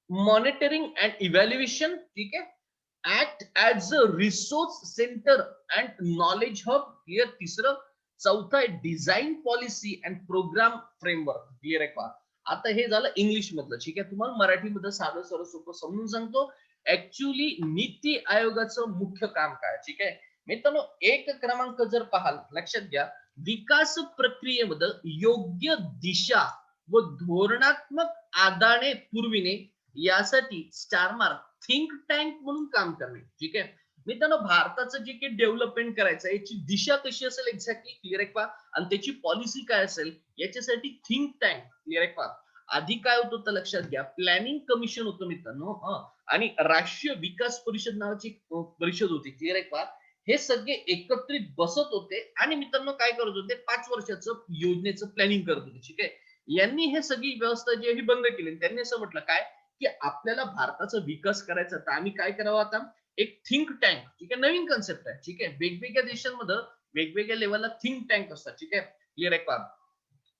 मॉनिटरिंग अँड इव्हॅल्युएशन, ठीक आहे, act as a resource centre and knowledge hub, clear. तिसरं चौथा आहे design policy and programme framework, clear आहे का. आता हे झालं इंग्लिश मधलं, ठीक आहे. तुम्हाला मराठीमध्ये साधं सरळ सोपं समजून सांगतो. ऍक्च्युली नीती आयोगाचं मुख्य काम काय, ठीक आहे मित्रांनो. एक क्रमांक जर पाहाल, लक्षात घ्या विकास प्रक्रियेमध्ये योग्य दिशा व धोरणात्मक आदाने पुरविणे यासाठी स्टार मार्क थिंक टँक म्हणून काम करणे, ठीक आहे मित्रांनो. भारताचं जे काही डेव्हलपमेंट करायचं याची दिशा कशी असेल एक्झॅक्टली, क्लिअर आहे का, आणि त्याची पॉलिसी काय असेल याच्यासाठी थिंक टँक, क्लिअर आहे का. आधी काय होतं तर लक्षात घ्या प्लॅनिंग कमिशन होतं मित्रांनो, आणि राष्ट्रीय विकास परिषद नावाची परिषद होती, क्लिअर आहे का. हे सगळे एकत्रित बसत होते आणि मित्रांनो काय करत होते 5 वर्षाचं योजनेचं प्लॅनिंग करत होते, ठीक आहे. यांनी हे सगळी व्यवस्था जी आहे बंद केली. त्यांनी असं म्हटलं काय की आपल्याला भारताचा विकास करायचा तर आम्ही काय करावं आता, एक थिंक टँक, ठीक आहे, नवीन कन्सेप्ट आहे, ठीक आहे. वेगवेगळ्या देशांमध्ये वेगवेगळ्या लेवलला थिंक टँक असतात, ठीक आहे, क्लिअर आहे का.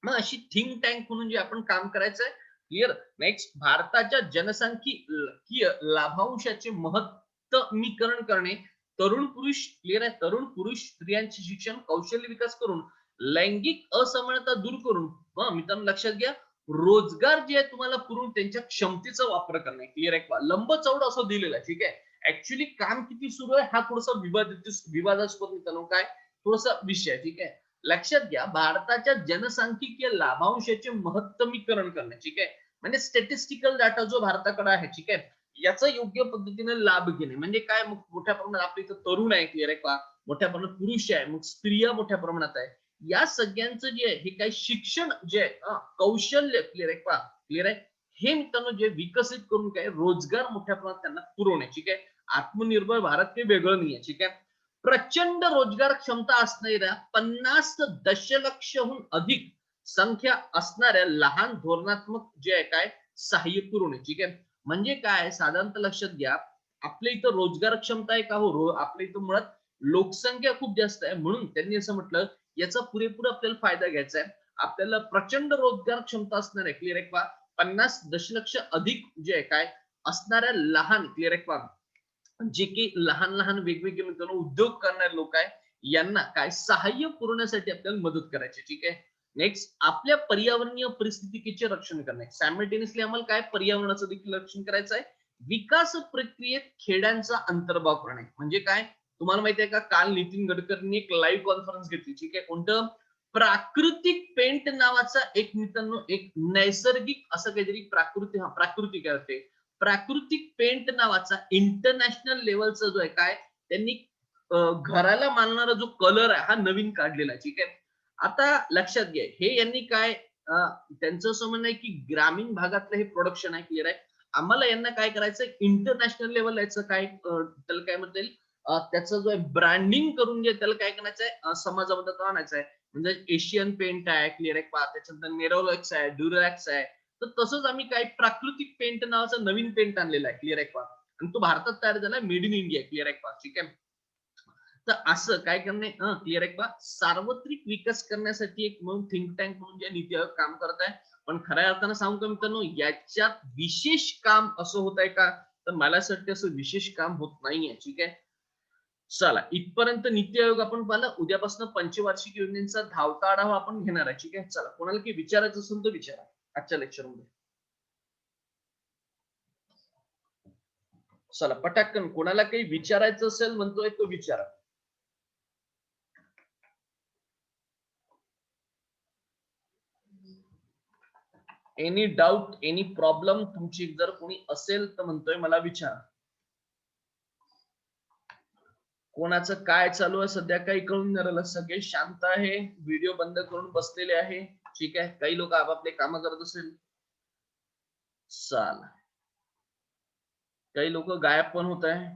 मग अशी थिंक टँक म्हणून जे आपण काम करायचंय, क्लिअर. नेक्स्ट भारताच्या जनसांख्यिकीय लाभांशाचे महत्तमीकरण करणे, तरुण पुरुष, क्लिअर आहे, तरुण पुरुष स्त्रियांचे शिक्षण कौशल्य विकास करून लैंगिक असमानता दूर करून, मित्रांनो लक्षात घ्या रोजगार जे आहे तुम्हाला पुरवून त्यांच्या क्षमतेचा वापर करणे, क्लिअर आहे का. लंब चौड असं दिलेलं आहे, ठीक आहे. ऍक्च्युली काम किती सुरू आहे हा थोडासा विवादास्पद मित्रांनो काय थोडासा विषय आहे, ठीक आहे. लक्षात घ्या भारताच्या जनसांख्यिकीय लाभांशाचे महत्तमीकरण करणे, ठीक आहे, म्हणजे स्टॅटिस्टिकल डाटा जो भारताकडे आहे, ठीक आहे, याचा योग्य पद्धतीने लाभ घेणे. म्हणजे काय मग मोठ्या प्रमाणात आपल्या इथं तरुण आहे, क्लिअर आहे का, मोठ्या प्रमाणात पुरुष आहे, मग स्त्रिया मोठ्या प्रमाणात आहे. या सगळ्यांचं जे आहे हे काय शिक्षण जे आहे कौशल्य, क्लिअर आहे का, क्लिअर आहे, हे मित्रांनो जे विकसित करून काय रोजगार मोठ्या प्रमाणात त्यांना पुरवणे, ठीक आहे. आत्मनिर्भर भारत ते वेगळं नाहीये, ठीक आहे. प्रचंड रोजगार क्षमता असणाऱ्या 50 दशलक्षहून अधिक संख्या असणाऱ्या लहान धोरणात्मक जे आहे काय सहाय्य पुरवणे, ठीक आहे. म्हणजे काय साधारणतः लक्षात घ्या आपल्या इथं रोजगार क्षमता आहे का, हो आपल्या इथं मुळात लोकसंख्या खूप जास्त आहे, म्हणून त्यांनी असं म्हटलं याचा पुरेपूर आपल्याला फायदा घ्यायचा आहे. आपल्याला प्रचंड रोजगार क्षमता असणार आहे. क्लिअर आहे का? 50 दशलक्ष अधिक जे आहे काय असणाऱ्या लहान क्लिअर आहे का? जे की लहान लहान वेगवेगळे मित्रांनो उद्योग करणारे लोक आहे, यांना काय सहाय्य पुरवण्यासाठी आपल्याला मदत करायची. ठीक आहे. नेक्स्ट आपल्या पर्यावरणीय परिस्थितीचे रक्षण करणे. सायमल्टेनियसली आम्हाला काय पर्यावरणाचं देखील रक्षण करायचं आहे. विकास प्रक्रियेत खेड्यांचा अंतर्भाव करणे म्हणजे काय? तुम्हाला माहिती आहे का, काल नितीन गडकरींनी एक लाईव्ह कॉन्फरन्स घेतली. ठीक आहे. कोणतं? प्राकृतिक पेंट नावाचा एक मित्रांनो एक नैसर्गिक असं काहीतरी प्राकृतिक आहे ते. प्राकृतिक पेंट नावाचा इंटरनॅशनल लेवलचा जो आहे काय त्यांनी घराला मानणारा जो कलर आहे हा नवीन काढलेला आहे. ठीक आहे. आता लक्षात घ्या हे यांनी काय त्यांचं असं म्हणणं आहे की ग्रामीण भागातलं हे प्रोडक्शन आहे. क्लिअर आहे. आम्हाला यांना काय करायचं इंटरनॅशनल लेवल याचं काय त्याला काय म्हणता येईल त्याचं जो आहे ब्रँडिंग करून जे त्याला काय करायचं आहे समाजामध्ये तो आणायचं आहे. म्हणजे एशियन पेंट आहे. क्लिअर आहे. त्याच्यानंतर नेरोलॅक्स आहे, ड्युरॅक्स आहे. तर तसंच आम्ही काय प्राकृतिक पेंट नावाचा नवीन पेंट आणलेला आहे. क्लिअर आहे का? आणि तो भारतात तयार झाला मेड इन इंडिया. क्लिअर आहे का? ठीक आहे. तर असं काय करणे क्लिअर आहे का? सार्वत्रिक विकास करण्यासाठी एक म्हणून थिंक टँक म्हणून जे नीती आयोग काम करत आहे. पण खऱ्या अर्थानं सांगू का मित्रांनो याच्यात विशेष काम असं होत आहे का? तर मला असं वाटतं असं विशेष काम होत नाहीये. ठीक आहे. चला इथपर्यंत नीती आयोग आपण पाहिलं. उद्यापासून पंचवार्षिक योजनेचा धावता आढावा आपण घेणार आहे. ठीक आहे. चला कोणाला काही विचारायचं असेल तर विचारा आजच्या लेक्चरमध्ये. चला पटाकन कोणाला काही विचारायचं असेल म्हणतोय तो विचारा. एनी डाऊट एनी प्रॉब्लेम तुमची जर कोणी असेल तर म्हणतोय मला विचारा. कोणाचं काय चालू आहे सध्या काही कळून नाही राहिलं. सगळे शांत आहे. व्हिडिओ बंद करून बसलेले आहे. ठीक आहे. काही लोक आपापले काम करत असेल. चाल काही लोक गायब पण होत आहे.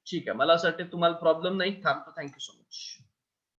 ठीक आहे. मला असं वाटतं तुम्हाला प्रॉब्लेम नाही. थांबतो. Thank you so much.